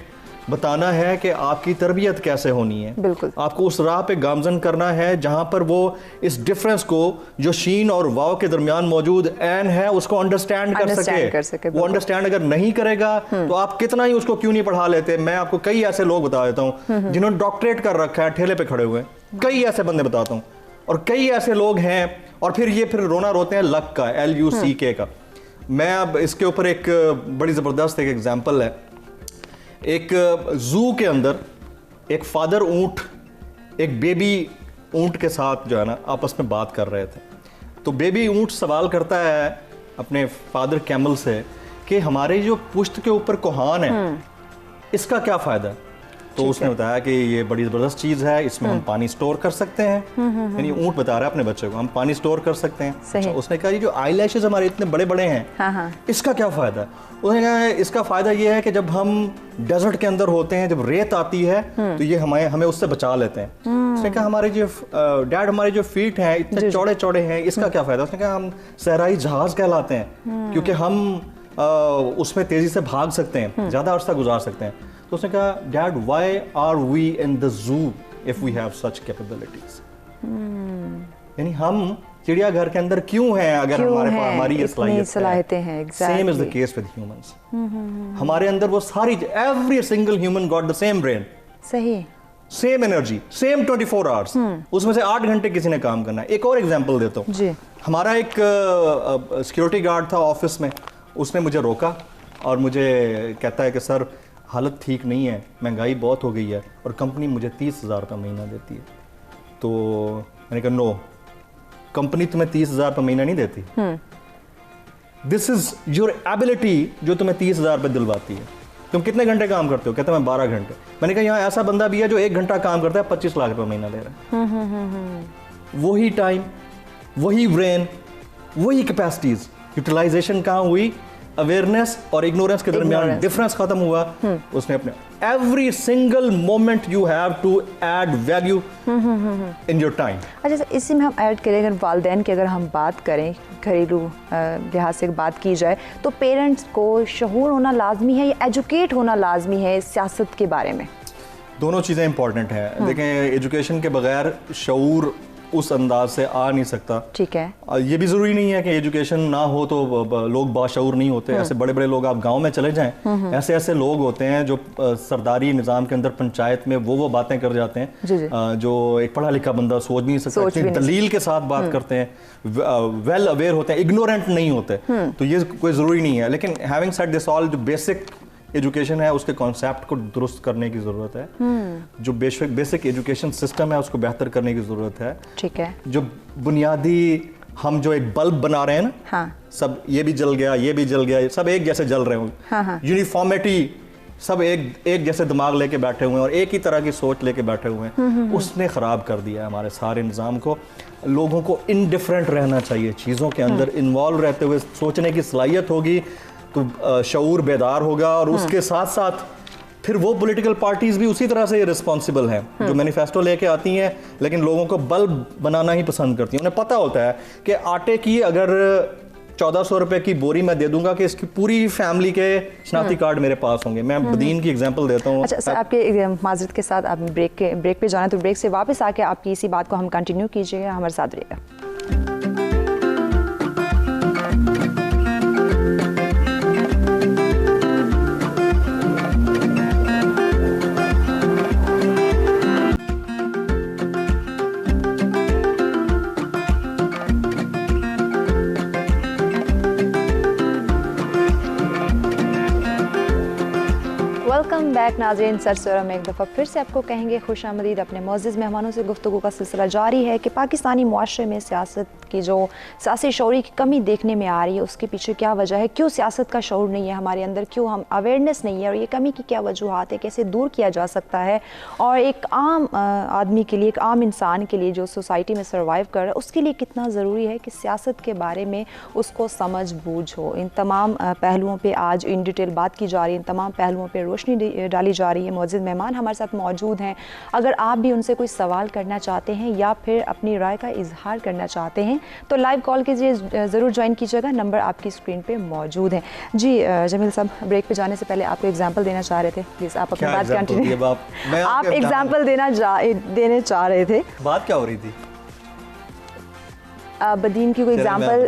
बताना है कि आपकी तरबियत कैसे होनी है। बिल्कुल। आपको उस राह पे गामजन करना है जहां पर वो इस डिफरेंस को जो शीन और वाव के दरमियान मौजूद एन है उसको अंडरस्टैंड कर सके। वो अंडरस्टैंड अगर नहीं करेगा तो आप कितना ही उसको क्यों नहीं पढ़ा लेते। मैं आपको कई ऐसे लोग बता देता हूँ जिन्होंने डॉक्टरेट कर रखा है, ठेले पे खड़े हुए, कई ऐसे बंदे बताता हूँ, और कई ऐसे लोग हैं, और फिर रोना रोते हैं लक का, LUCK का। मैं अब इसके ऊपर एक बड़ी ज़बरदस्त एक एग्जाम्पल है। एक जू के अंदर एक फादर ऊंट एक बेबी ऊंट के साथ जो है ना आपस में बात कर रहे थे। तो बेबी ऊंट सवाल करता है अपने फादर कैमल से कि हमारे जो पुश्त के ऊपर कोहान है इसका क्या फ़ायदा है। तो उसने बताया कि ये बड़ी ज़बरदस्त चीज़ है, इसमें हम पानी स्टोर कर सकते हैं। यानी ऊंट बता रहा है अपने बच्चे को हम पानी स्टोर कर सकते हैं। अच्छा, उसने कहा ये जो आई लैशेज हमारे इतने बड़े बड़े हैं इसका क्या फ़ायदा है। उसने कहा इसका फ़ायदा ये है कि जब हम डेजर्ट के अंदर होते हैं, जब रेत आती है तो ये हमें उससे बचा लेते हैं। उसने कहा हमारे जो डैड हमारे जो फीट हैं इतने चौड़े चौड़े हैं, इसका क्या फ़ायदा। उसने कहा हम सहराई जहाज़ कहलाते हैं क्योंकि हम उसमें तेज़ी से भाग सकते हैं, ज़्यादा अर्सा गुजार सकते हैं। तो उसने कहा dad why are we in the zoo if we have such capabilities. यानी हम चिड़ियाघर के अंदर क्यों हैं अगर हमारे पास हमारी ये सलाहियतें हैं। Same is the case with humans. हमारे अंदर वो सारी, every single human got the same brain, सही, सेम एनर्जी, सेम 24 आवर्स। उसमें से 8 घंटे किसी ने काम करना है। एक और एग्जांपल देता हूँ जी। हमारा एक सिक्योरिटी गार्ड था ऑफिस में, उसने मुझे रोका और मुझे कहता है कि सर हालत ठीक नहीं है, महंगाई बहुत हो गई है और कंपनी मुझे 30,000 रुपये महीना देती है। तो मैंने कहा नो, कंपनी तुम्हें 30,000 रुपये महीना नहीं देती, दिस इज योर एबिलिटी जो तुम्हें 30,000 रुपये दिलवाती है। तुम कितने घंटे काम करते हो? कहते मैं 12 घंटे। मैंने कहा यहाँ ऐसा बंदा भी है जो 1 घंटा काम करता है 25 लाख रुपये महीना ले रहा है। वही टाइम, वही ब्रेन, वही कैपेसिटीज, यूटिलाइजेशन कहाँ हुई? अवेयरनेस और इग्नोरेंस के दरमियान डिफरेंस खत्म हुआ। उसने अपने every single moment you have to add value in your time. अच्छा, इसी में हम ऐड करें, अगर वालिदैन की अगर हम बात करें, घरेलू लिहाज से बात की जाए, तो पेरेंट्स को शऊर होना लाजमी है या एजुकेट होना लाजमी है सियासत के बारे में? दोनों चीज़ें इंपॉर्टेंट हैं। देखें, एजुकेशन के बगैर शऊर उस अंदाज से आ नहीं सकता। ठीक है। ये भी ज़रूरी नहीं है कि एजुकेशन ना हो तो लोग बाशऊर नहीं होते। ऐसे बड़े बड़े लोग आप गांव में चले जाएं, ऐसे ऐसे लोग होते हैं जो सरदारी निज़ाम के अंदर पंचायत में वो बातें कर जाते हैं जो एक पढ़ा लिखा बंदा सोच नहीं सकता। दलील के साथ बात करते हैं, वेल अवेयर होते हैं, इग्नोरेंट नहीं होते। तो ये कोई ज़रूरी नहीं है। लेकिन हैविंग सेड दिस ऑल, जो बेसिक एजुकेशन है उसके कॉन्सेप्ट को दुरुस्त करने की ज़रूरत है। जो बेसिक एजुकेशन सिस्टम है उसको बेहतर करने की ज़रूरत है। ठीक है। जो बुनियादी हम जो एक बल्ब बना रहे हैं ना, हाँ। सब ये भी जल गया, ये भी जल गया, सब एक जैसे जल रहे हों। हाँ। यूनिफॉर्मिटी, सब एक जैसे दिमाग लेके बैठे हुए हैं और एक ही तरह की सोच लेके बैठे हुए हैं। उसने ख़राब कर दिया है हमारे सारे निज़ाम को। लोगों को इनडिफरेंट रहना चाहिए, चीज़ों के अंदर इन्वॉल्व रहते हुए सोचने की सलाहियत होगी तो शऊर बेदार होगा। और उसके साथ साथ फिर वो पॉलिटिकल पार्टीज भी उसी तरह से रिस्पॉन्सिबल हैं जो मैनिफेस्टो लेके आती हैं लेकिन लोगों को बल्ब बनाना ही पसंद करती हैं। उन्हें पता होता है कि आटे की अगर 1400 रुपए की बोरी मैं दे दूंगा कि इसकी पूरी फैमिली के शनाख्ती कार्ड मेरे पास होंगे। मैं बदीन की एग्जांपल देता हूँ। अच्छा सर, आपके माजरत के साथ आप ब्रेक पे जाना, तो ब्रेक से वापस आके आपकी इसी बात को हम कंटिन्यू कीजिएगा, हमारे साथ रहिएगा। वेलकम बैक नाज़रीन। सरसरा में एक दफ़ा फिर से आपको कहेंगे खुश आमदीद। अपने मोअज़्ज़िज़ मेहमानों से गुफ्तगू का सिलसिला जारी है कि पाकिस्तानी मुआशरे में सियासत की जो सियासी शऊरी की कमी देखने में आ रही है, उसके पीछे क्या वजह है, क्यों सियासत का शऊर नहीं है हमारे अंदर, क्यों हम अवेयरनेस नहीं है, और ये कमी की क्या वजूहात है, कैसे दूर किया जा सकता है। और एक आम आदमी के लिए, एक आम इंसान के लिए जो सोसाइटी में सर्वाइव कर रहा है, उसके लिए कितना ज़रूरी है कि सियासत के बारे में उसको समझ बूझ हो। इन तमाम पहलुओं पर आज इन डिटेल बात की जा रही है, इन तमाम पहलुओं पर रोशनी डाली जा रही है। मुअज़्ज़िज़ मेहमान हमारे साथ मौजूद हैं। अगर आप भी उनसे कोई सवाल करना चाहते हैं या फिर अपनी राय का इजहार करना चाहते हैं तो लाइव कॉल कीजिए, ज़रूर ज्वाइन कीजिएगा। नंबर आपकी स्क्रीन पे मौजूद है। जी जमील साहब, ब्रेक पे जाने से पहले आपको एग्जांपल देना चाह रहे थे, प्लीज़ आप अपनी बात कंटिन्यू। आप एग्जांपल देने चाह रहे थे। बात क्या हो रही थी? बदीन की कोई एग्जांपल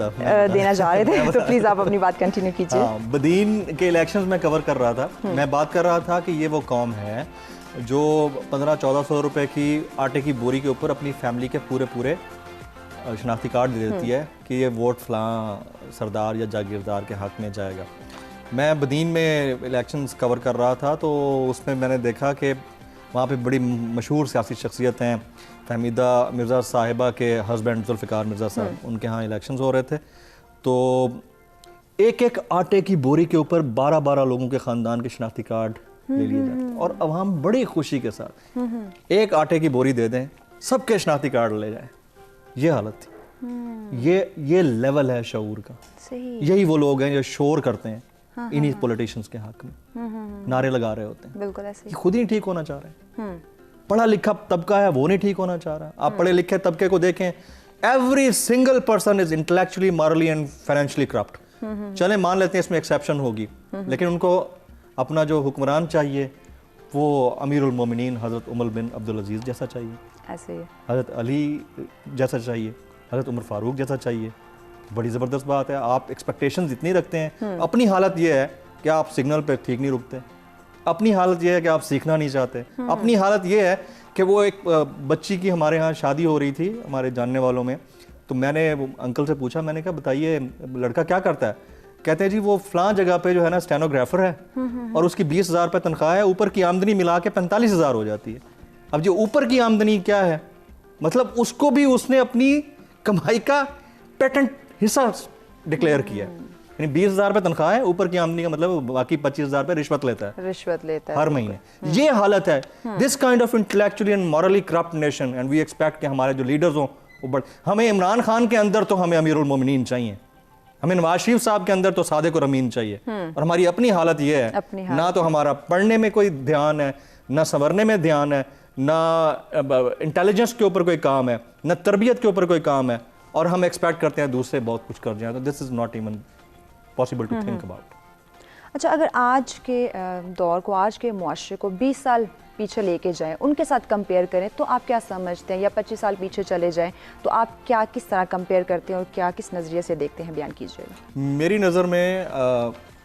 देना चाह रहे थे, तो प्लीज़ आप अपनी बात कंटिन्यू कीजिए। बदीन के इलेक्शंस में कवर कर रहा था। मैं बात कर रहा था कि ये वो कौम है जो 1500-1400 रुपए की आटे की बोरी के ऊपर अपनी फैमिली के पूरे शनाख्ती कार्ड दे देती है कि ये वोट फलां सरदार या जागीरदार के हक़ में जाएगा। मैं बदीन में इलेक्शंस कवर कर रहा था, तो उसमें मैंने देखा कि वहाँ पे बड़ी मशहूर सियासी शख्सियत हैं। फहमीदा मिर्ज़ा साहिबा के हस्बैंड जुल्फ़िकार मिर्ज़ा साहब, उनके यहाँ इलेक्शंस हो रहे थे। तो एक आटे की बोरी के ऊपर 12-12 लोगों के ख़ानदान के शनाख्ती कार्ड ले लिए जाते और अवाम बड़ी खुशी के साथ एक आटे की बोरी दे दें, सबके शनाख्ती कार्ड ले जाएं। ये हालत थी। ये लेवल है शऊर का। यही वो लोग हैं जो शोर करते हैं इन्हीं पॉलिटिशियंस के हक में, नारे लगा रहे होते हैं। बिल्कुल ऐसे ही। खुद ही ठीक होना चाह रहे हैं। पढ़ा लिखा तबका है वो नहीं ठीक होना चाह रहा। आप पढ़े लिखे तबके को देखें, every single person is intellectually, morally and financially corrupt. चले मान लेते हैं इसमें एक्सेप्शन होगी, लेकिन उनको अपना जो हुक्मरान चाहिए वो अमीरुल मोमिनीन हज़रत उमर बिन अब्दुल अजीज़ जैसा चाहिए, ऐसे ही हज़रत अली जैसा चाहिए, हज़रत उमर फारूक जैसा चाहिए। बड़ी ज़बरदस्त बात है। आप एक्सपेक्टेशंस इतनी रखते हैं। अपनी हालत ये है कि आप सिग्नल पे ठीक नहीं रुकते। अपनी हालत ये है कि आप सीखना नहीं चाहते। अपनी हालत ये है कि वो एक बच्ची की हमारे यहाँ शादी हो रही थी हमारे जानने वालों में, तो मैंने अंकल से पूछा, मैंने कहा बताइए लड़का क्या करता है? कहते हैं जी वो फलां जगह पे जो है ना स्टेनोग्राफर है और उसकी 20,000 रुपये तनख्वाह है, ऊपर की आमदनी मिला के 45,000 हो जाती है। अब जो ऊपर की आमदनी क्या है, मतलब उसको भी उसने अपनी कमाई का पेटेंट हिस्सा डिक्लेयर किया है। यानी 20,000 रुपये तनख्वाह है, ऊपर की आमदनी का मतलब बाकी 25,000 रुपये रिश्वत लेता है हर महीने। ये हालत है। This kind of intellectually and morally corrupt nation, and we expect कि हमारे जो लीडर्स हों वो हमें इमरान खान के अंदर तो हमें अमीरुल मोमिनीन चाहिए, हमें नवाज शरीफ साहब के अंदर तो सादिक और अमीन चाहिए। और हमारी अपनी हालत ये है, ना तो हमारा पढ़ने में कोई ध्यान है, ना संवरने में ध्यान है, ना इंटेलिजेंस के ऊपर कोई काम है, ना तरबियत के ऊपर कोई काम है, और हम एक्सपेक्ट करते हैं दूसरे बहुत कुछ कर जाए। तो this is not even possible to think about. अच्छा, अगर आज के दौर को, आज के मुआशरे को 20 साल पीछे लेके जाएं, उनके साथ कंपेयर करें, तो आप क्या समझते हैं? या 25 साल पीछे चले जाएं तो आप क्या, किस तरह कंपेयर करते हैं और क्या, किस नज़रिए से देखते हैं? बयान कीजिएगा। मेरी नज़र में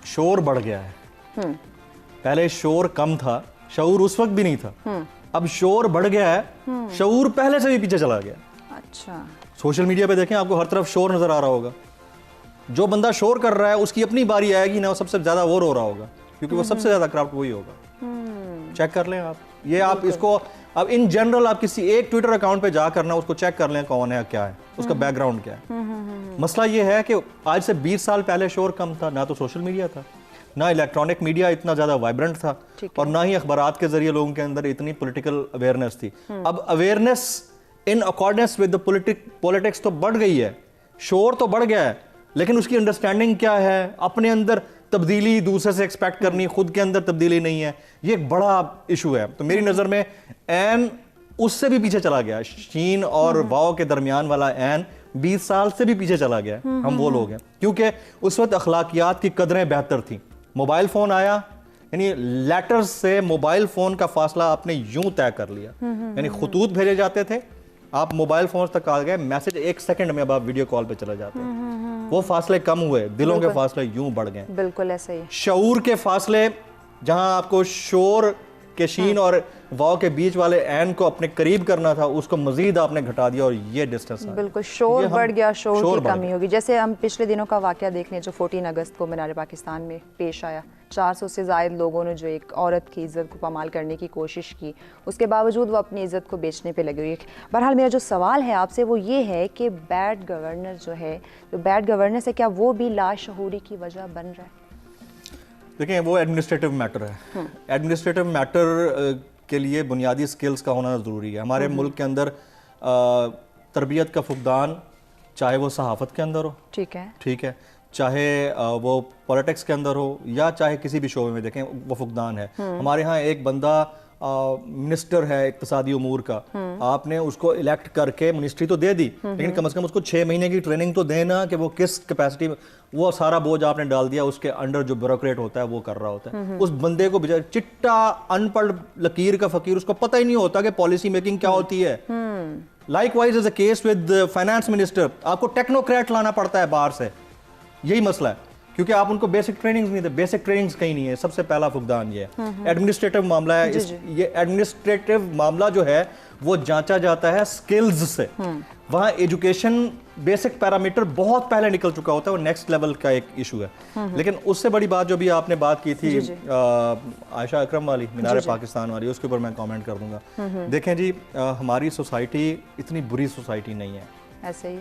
शोर बढ़ गया है। पहले शोर कम था, शऊर उस वक्त भी नहीं था। अब शोर बढ़ गया है, शऊर पहले से भी पीछे चला गया। अच्छा, सोशल मीडिया पे देखें, आपको हर तरफ शोर नज़र आ रहा होगा। जो बंदा शोर कर रहा है उसकी अपनी बारी आएगी ना, वो सबसे ज़्यादा वो रो रहा होगा, क्योंकि वो सबसे ज़्यादा करप्ट वही होगा। चेक कर लें आप ये, आप इसको अब इन जनरल आप किसी एक ट्विटर अकाउंट पे जा करना, उसको चेक कर लें कौन है, क्या है उसका बैकग्राउंड, क्या है। मसला ये है कि आज से 20 साल पहले शोर कम था, ना तो सोशल मीडिया था, ना इलेक्ट्रॉनिक मीडिया इतना ज़्यादा वाइब्रेंट था, और ना ही अखबारात के जरिए लोगों के अंदर इतनी पॉलिटिकल अवेयरनेस थी। अब awareness in accordance with the politics तो बढ़ गई है, शोर तो बढ़ गया है, लेकिन उसकी अंडरस्टैंडिंग क्या है, अपने अंदर तब्दीली दूसरे से एक्सपेक्ट करनी, खुद के अंदर तब्दीली नहीं है, ये एक बड़ा इशू है। तो मेरी नज़र में एन उससे भी पीछे चला गया। चीन और वाओ के दरमियान वाला एन 20 साल से भी पीछे चला गया। हम वो लोग हैं, क्योंकि उस वक्त अखलाकियात की कदरें बेहतर थी। मोबाइल फ़ोन आया, यानी लेटर्स से मोबाइल फ़ोन का फासला आपने यूं तय कर लिया, यानी खतूत भेजे जाते थे, आप मोबाइल फोन तक आ गए, मैसेज 1 सेकंड में अब आप वीडियो कॉल पे चले जाते हैं। वो फासले कम हुए, दिलों के फासले यूं बढ़ गए। बिल्कुल ऐसे ही। शऊर के फासले, जहां आपको शोर के शीन और वाव के बीच वाले एन को अपने करीब करना था, उसको मजीद आपने घटा दिया और ये डिस्टेंस बिल्कुल शोर बढ़ गया, शोर की कमी होगी। जैसे हम पिछले दिनों का वाकया देख लें जो 14 अगस्त को मीनार पाकिस्तान में पेश आया, 400 से ज़ायद लोगों ने जो एक औरत की इज़्ज़त को पामाल करने की कोशिश की, उसके बावजूद वो अपनी इज़्ज़त को बेचने पे लगी हुई। बहरहाल मेरा जो सवाल है आपसे वो ये है कि बैड गवर्नेंस जो है, जो बैड गवर्नेंस है, क्या वो भी लाशऊरी की वजह बन रहा है? देखिए वो एडमिनिस्ट्रेटिव मैटर है। एडमिनिस्ट्रेटिव मैटर के लिए बुनियादी स्किल्स का होना ज़रूरी है। हमारे मुल्क के अंदर तरबियत का फुकदान, चाहे वो सहाफ़त के अंदर हो, ठीक है, चाहे वो पॉलिटिक्स के अंदर हो या चाहे किसी भी शोबे में देखें, वो फुकदान है। हमारे यहाँ एक बंदा मिनिस्टर है इक्तिसादी उमूर का, आपने उसको इलेक्ट करके मिनिस्ट्री तो दे दी, लेकिन कम से कम उसको 6 महीने की ट्रेनिंग तो देना कि वो किस कैपेसिटी में, वो सारा बोझ आपने डाल दिया उसके अंडर जो ब्यूरोक्रेट होता है वो कर रहा होता है। उस बंदे को बेचारे चिट्टा अनपढ़ लकीर का फकीर, उसको पता ही नहीं होता कि पॉलिसी मेकिंग क्या होती है। Likewise is a case with finance minister, आपको टेक्नोक्रेट लाना पड़ता है बाहर से, यही मसला है, क्योंकि आप उनको बेसिक ट्रेनिंग्स नहीं दे। बेसिक ट्रेनिंग्स कहीं नहीं है, सबसे पहला फुकदान ये है। एडमिनिस्ट्रेटिव मामला है, ये एडमिनिस्ट्रेटिव मामला जो है वो जांचा जाता है स्किल्स से। वहाँ एजुकेशन बेसिक पैरामीटर बहुत पहले निकल चुका होता है, वो नेक्स्ट लेवल का एक इशू है। लेकिन उससे बड़ी बात जो भी आपने बात की थी आयशा अकरम वाली, मीनार पाकिस्तान वाली, उसके ऊपर मैं कमेंट कर दूंगा। देखें जी, हमारी सोसाइटी इतनी बुरी सोसाइटी नहीं है, ऐसे ही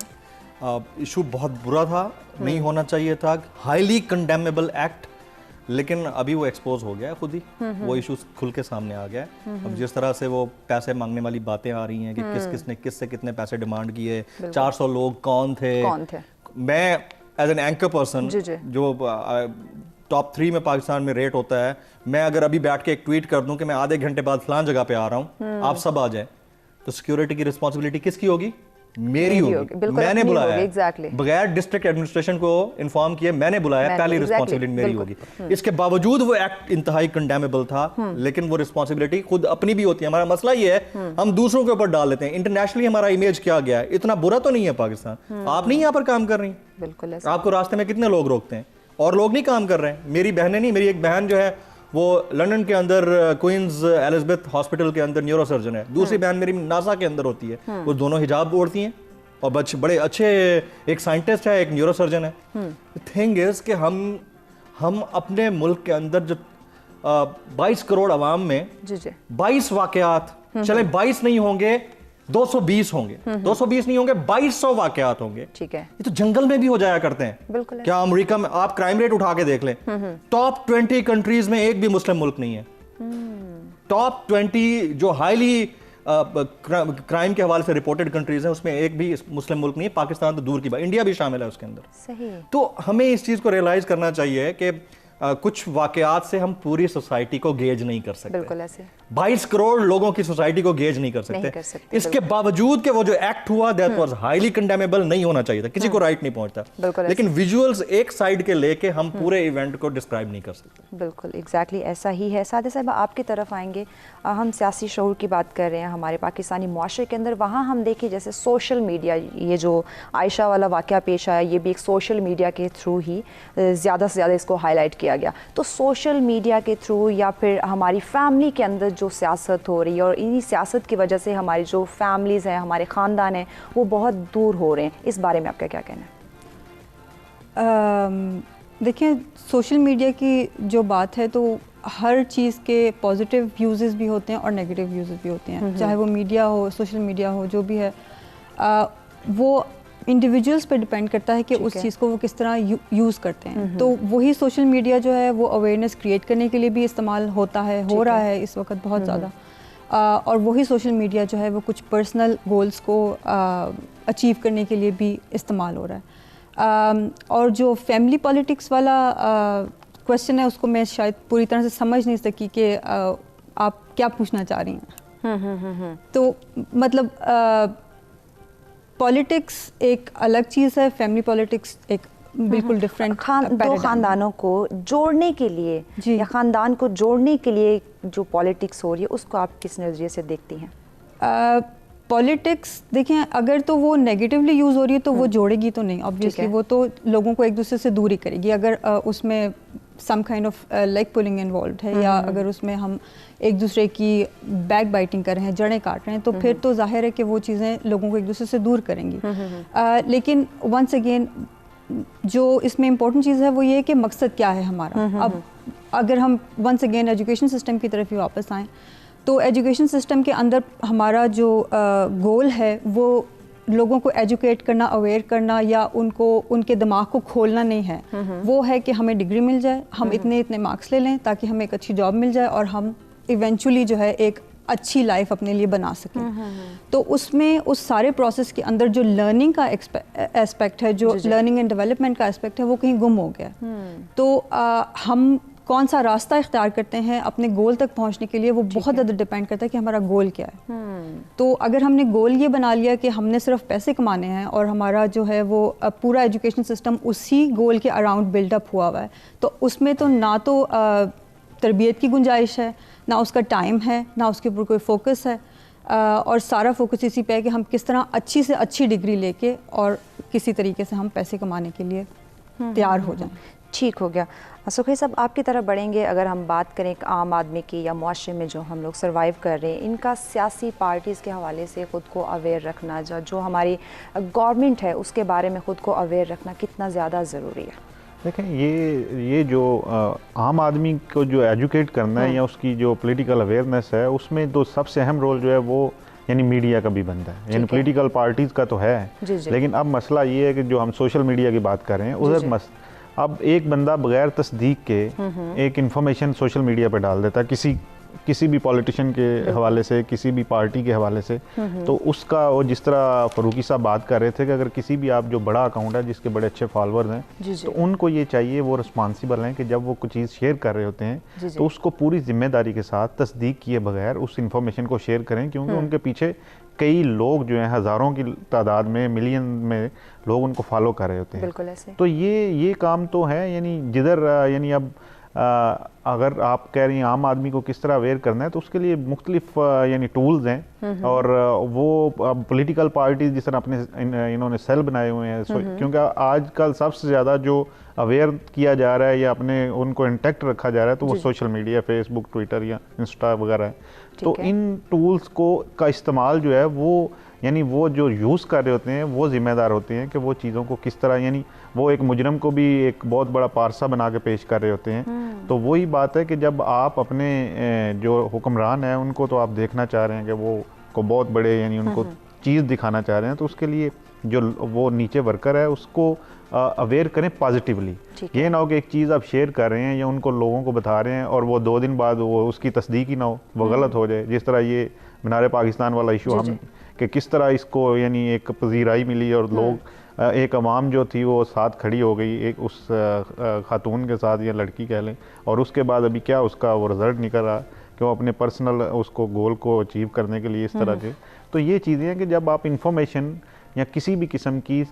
इशू बहुत बुरा था, नहीं होना चाहिए था, हाईली कंडेमेबल एक्ट, लेकिन अभी वो एक्सपोज हो गया है खुद ही, वो इशू खुल के सामने आ गया है। अब जिस तरह से वो पैसे मांगने वाली बातें आ रही हैं कि किसने किससे कितने पैसे डिमांड किए, 400 लोग कौन थे। मैं एज एन एंकर पर्सन जो टॉप 3 में पाकिस्तान में रेट होता है, मैं अगर अभी बैठ के एक ट्वीट कर दूं कि मैं आधे घंटे बाद फलान जगह पे आ रहा हूं, आप सब आ जाएं, तो सिक्योरिटी की रिस्पॉन्सिबिलिटी किसकी होगी? मेरी होगी, मैंने बुलाया है, बगैर डिस्ट्रिक्ट एडमिनिस्ट्रेशन को इन्फॉर्म किए मैंने बुलाया, पहली रिस्पॉन्सिबिलिटी मेरी होगी। इसके बावजूद वो एक्ट इंतहाई कंडेमेबल था, लेकिन वो रिस्पॉन्सिबिलिटी खुद अपनी भी होती है। हमारा मसला ये है, हम दूसरों के ऊपर डाल लेते हैं। इंटरनेशनली हमारा इमेज क्या गया है, इतना बुरा तो नहीं है पाकिस्तान। आप नहीं यहाँ पर काम कर रही, बिल्कुल, आपको रास्ते में कितने लोग रोकते हैं और लोग नहीं काम कर रहे हैं। मेरी बहनें नहीं, मेरी एक बहन जो है वो लंदन के अंदर क्वींस एलिजाबेथ हॉस्पिटल के अंदर न्यूरो सर्जन है, दूसरी बहन मेरी नासा के अंदर होती है, वो दोनों हिजाब ओढ़ती हैं और बड़े अच्छे, एक साइंटिस्ट है, एक न्यूरो सर्जन है। थिंग इज कि हम अपने मुल्क के अंदर जो 22 करोड़ आवाम में 22 वाकयात, चले 22 नहीं होंगे 220 होंगे, 220 नहीं होंगे 2200 वाकयात होंगे, ठीक है। ये तो जंगल में भी हो जाया करते हैं। बिल्कुल। क्या अमेरिका में आप क्राइम रेट उठा के देख लें, टॉप 20 कंट्रीज में एक भी मुस्लिम मुल्क नहीं है। टॉप 20 जो हाईली क्राइम के हवाले से रिपोर्टेड कंट्रीज हैं, उसमें एक भी मुस्लिम मुल्क नहीं है। पाकिस्तान तो दूर की बात, इंडिया भी शामिल है उसके अंदर। सही। तो हमें इस चीज को रियलाइज करना चाहिए कि कुछ वाकयात से हम पूरी सोसाइटी को गेज नहीं कर सकते। बिल्कुल ऐसे 22 करोड़ लोगों की सोसाइटी को गेज नहीं कर सकते। इसके बावजूद कि वो जो एक्ट हुआ दैट वाज हाईली कंडेमेबल, नहीं होना चाहिए था, किसी को राइट नहीं पहुंचता। लेकिन विजुअल्स एक साइड के लेके हम पूरे इवेंट को डिस्क्राइब नहीं कर सकते। बिल्कुल एग्जैक्टली ऐसा ही है। सादे साहब आपकी तरफ आएंगे, हम सियासी शऊर की बात कर रहे हैं हमारे पाकिस्तानी मुआशरे के अंदर। वहाँ हम देखें जैसे सोशल मीडिया, ये जो आयशा वाला वाकया पेश आया, ये भी एक सोशल मीडिया के थ्रू ही ज़्यादा से ज़्यादा इसको हाईलाइट किया गया। तो सोशल मीडिया के थ्रू या फिर हमारी फैमिली के अंदर जो सियासत हो रही है, और इन्हीं सियासत की वजह से हमारी जो फैमिलीज़ हैं, हमारे ख़ानदान हैं, वो बहुत दूर हो रहे हैं, इस बारे में आपका क्या कहना है? देखिए, सोशल मीडिया की जो बात है तो हर चीज़ के पॉजिटिव यूजेस भी होते हैं और नेगेटिव यूजेस भी होते हैं, चाहे वो मीडिया हो, सोशल मीडिया हो, जो भी है वो इंडिविजुअल्स पे डिपेंड करता है कि उस चीज़ को वो किस तरह यूज़ करते हैं। तो वही सोशल मीडिया जो है वो अवेयरनेस क्रिएट करने के लिए भी इस्तेमाल होता है, हो रहा है इस वक्त बहुत ज़्यादा, और वही सोशल मीडिया जो है वो कुछ पर्सनल गोल्स को अचीव करने के लिए भी इस्तेमाल हो रहा है। और जो फैमिली पॉलिटिक्स वाला क्वेश्चन है उसको मैं शायद पूरी तरह से समझ नहीं सकी कि आप क्या पूछना चाह रही हैं। तो मतलब पॉलिटिक्स एक अलग चीज़ है, फैमिली पॉलिटिक्स एक बिल्कुल डिफरेंट। दो ख़ानदानों को जोड़ने के लिए या ख़ानदान को जोड़ने के लिए जो पॉलिटिक्स हो रही है, उसको आप किस नज़रिए से देखती हैं? पॉलिटिक्स देखें, अगर तो वो नेगेटिवली यूज़ हो रही है तो वो जोड़ेगी तो नहीं, ऑब्वियसली वो तो लोगों को एक दूसरे से दूर ही करेगी। अगर उसमें some kind of leg pulling involve है, या अगर उसमें हम एक दूसरे की बैक बाइटिंग कर रहे हैं, जड़ें काट रहे हैं, तो फिर तो जाहिर है कि वो चीज़ें लोगों को एक दूसरे से दूर करेंगी। लेकिन वंस अगेन जो इसमें इम्पोर्टेंट चीज़ है वो ये है कि मकसद क्या है हमारा। अब अगर हम वंस अगेन एजुकेशन सिस्टम की तरफ ही वापस आएँ, तो एजुकेशन सिस्टम के अंदर हमारा जो गोल है वो लोगों को एजुकेट करना, अवेयर करना, या उनको उनके दिमाग को खोलना नहीं है। वो है कि हमें डिग्री मिल जाए, हम इतने इतने मार्क्स ले लें ताकि हमें एक अच्छी जॉब मिल जाए और हम इवेंचुअली जो है एक अच्छी लाइफ अपने लिए बना सकें। तो उसमें उस सारे प्रोसेस के अंदर जो लर्निंग का एस्पेक्ट है, जो लर्निंग एंड डेवलपमेंट का एस्पेक्ट है, वो कहीं गुम हो गया। तो हम कौन सा रास्ता इख्तियार करते हैं अपने गोल तक पहुंचने के लिए, वो बहुत ज़्यादा डिपेंड करता है कि हमारा गोल क्या है। तो अगर हमने गोल ये बना लिया कि हमने सिर्फ पैसे कमाने हैं और हमारा जो है वो पूरा एजुकेशन सिस्टम उसी गोल के अराउंड बिल्डअप हुआ हुआ है, तो उसमें तो ना तो तरबियत की गुंजाइश है, ना उसका टाइम है, ना उसके ऊपर कोई फोकस है, और सारा फोकस इसी पे है कि हम किस तरह अच्छी से अच्छी डिग्री लेके और किसी तरीके से हम पैसे कमाने के लिए तैयार हो जाएं। ठीक हो गया। सुखी साहब, आपकी तरफ बढ़ेंगे। अगर हम बात करें एक आम आदमी की या मुआशरे में जो हम लोग सर्वाइव कर रहे हैं, इनका सियासी पार्टीज़ के हवाले से ख़ुद को अवेयर रखना, जो हमारी गवर्नमेंट है उसके बारे में ख़ुद को अवेयर रखना कितना ज़्यादा ज़रूरी है? देखें, ये जो आम आदमी को जो एजुकेट करना है या उसकी जो पॉलिटिकल अवेयरनेस है, उसमें तो सबसे अहम रोल जो है वो यानी मीडिया का भी बनता है। यानी पॉलिटिकल पार्टीज़ का तो है, लेकिन अब मसला ये है कि जो हम सोशल मीडिया की बात कर रहे हैं उधर अब एक बंदा बगैर तस्दीक के एक इन्फॉर्मेशन सोशल मीडिया पे डाल देता है किसी भी पॉलिटिशियन के हवाले से, किसी भी पार्टी के हवाले से। तो उसका, वो जिस तरह फरूकी साहब बात कर रहे थे कि अगर किसी भी आप जो बड़ा अकाउंट है जिसके बड़े अच्छे फॉलोअर्स हैं, तो उनको ये चाहिए, वो रिस्पॉन्सिबल हैं कि जब वो कुछ चीज़ शेयर कर रहे होते हैं तो उसको पूरी जिम्मेदारी के साथ तस्दीक किए बगैर उस इंफॉर्मेशन को शेयर करें, क्योंकि उनके पीछे कई लोग जो हैं, हज़ारों की तादाद में, मिलियन में लोग उनको फॉलो कर रहे होते हैं। बिल्कुल ऐसे। तो ये काम तो है, यानी जिधर यानी अब अगर आप कह रही हैं आम आदमी को किस तरह अवेयर करना है, तो उसके लिए मुख्तलिफ यानी टूल्स हैं, और वो पॉलिटिकल पार्टीज जिस तरह अपने इन्होंने सेल बनाए हुए हैं, क्योंकि आजकल सबसे ज़्यादा जो अवेयर किया जा रहा है या अपने उनको इंटैक्ट रखा जा रहा है, तो वो सोशल मीडिया, फेसबुक, ट्विटर या इंस्टा वगैरह है। तो इन टूल्स का इस्तेमाल जो है वो, यानी वो जो यूज़ कर रहे होते हैं वो ज़िम्मेदार होते हैं कि वो चीज़ों को किस तरह, यानी वो एक मुजरम को भी एक बहुत बड़ा पारसा बना के पेश कर रहे होते हैं। तो वही बात है कि जब आप अपने जो हुक्मरान हैं उनको तो आप देखना चाह रहे हैं कि वो को बहुत बड़े, यानी उनको चीज़ दिखाना चाह रहे हैं, तो उसके लिए जो वो नीचे वर्कर है उसको अवेयर करें पॉजिटिवली। ये ना हो कि एक चीज़ आप शेयर कर रहे हैं या उनको लोगों को बता रहे हैं और वो 2 दिन बाद वो उसकी तस्दीक ही ना हो, वो गलत हो जाए। जिस तरह ये मीनार पाकिस्तान वाला इशू हम कि किस तरह इसको यानी एक पजीराई मिली और लोग एक अवाम जो थी वो साथ खड़ी हो गई एक उस खातून के साथ या लड़की कह लें, और उसके बाद अभी क्या उसका वो रिज़ल्ट निकल रहा कि वो अपने पर्सनल उसको गोल को अचीव करने के लिए इस तरह के। तो ये चीज़ें हैं कि जब आप इंफॉर्मेशन या किसी भी किस्म की,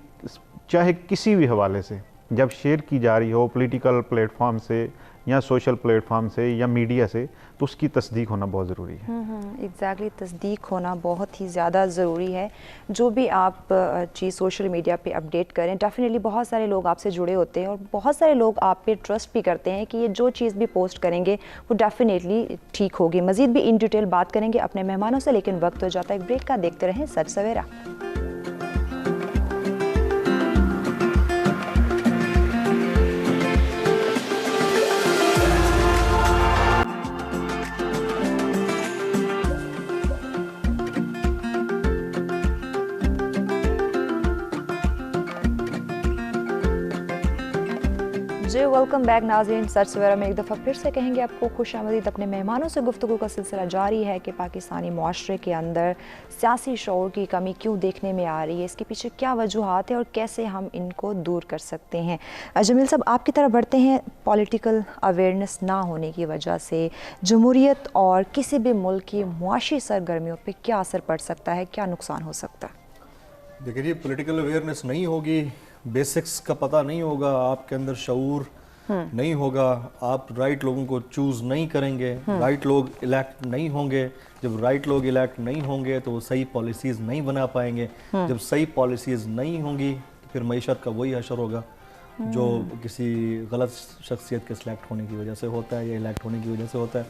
चाहे किसी भी हवाले से जब शेयर की जा रही हो, पॉलिटिकल प्लेटफॉर्म से या सोशल प्लेटफॉर्म से या मीडिया से, तो उसकी तस्दीक होना बहुत ज़रूरी है। एग्जैक्टली, तस्दीक होना बहुत ही ज़्यादा ज़रूरी है। जो भी आप चीज़ सोशल मीडिया पे अपडेट करें, डेफिनेटली बहुत सारे लोग आपसे जुड़े होते हैं और बहुत सारे लोग आप पे ट्रस्ट भी करते हैं कि ये जो चीज़ भी पोस्ट करेंगे वो डेफिनेटली ठीक होगी। मज़ीद भी इन डिटेल बात करेंगे अपने मेहमानों से, लेकिन वक्त हो जाता है एक ब्रेक का। देखते रहें सच सवेरा। जी वेलकम बैक नाज़रीन। सच सवेरा में एक दफ़ा फिर से कहेंगे आपको खुशामदीद। अपने मेहमानों से गुफ्तगू का सिलसिला जारी है कि पाकिस्तानी मुआशरे के अंदर सियासी शऊर की कमी क्यों देखने में आ रही है, इसके पीछे क्या वजूहात है और कैसे हम इनको दूर कर सकते हैं। जमील साहब, आपकी तरफ बढ़ते हैं। पॉलिटिकल अवेयरनेस ना होने की वजह से जमहूरियत और किसी भी मुल्क की मुआशी सरगर्मियों पर क्या असर पड़ सकता है, क्या नुकसान हो सकता है? देखिए जी, पॉलिटिकल अवेयरनेस नहीं होगी, बेसिक्स का पता नहीं होगा, आपके अंदर शऊर नहीं होगा, आप राइट लोगों को चूज़ नहीं करेंगे, राइट लोग इलेक्ट नहीं होंगे। जब राइट लोग इलेक्ट नहीं होंगे तो वो सही पॉलिसीज़ नहीं बना पाएंगे। जब सही पॉलिसीज़ नहीं होंगी तो फिर मईशत का वही हशर होगा। जो किसी गलत शख्सियत के सिलेक्ट होने की वजह से होता है या इलेक्ट होने की वजह से होता है।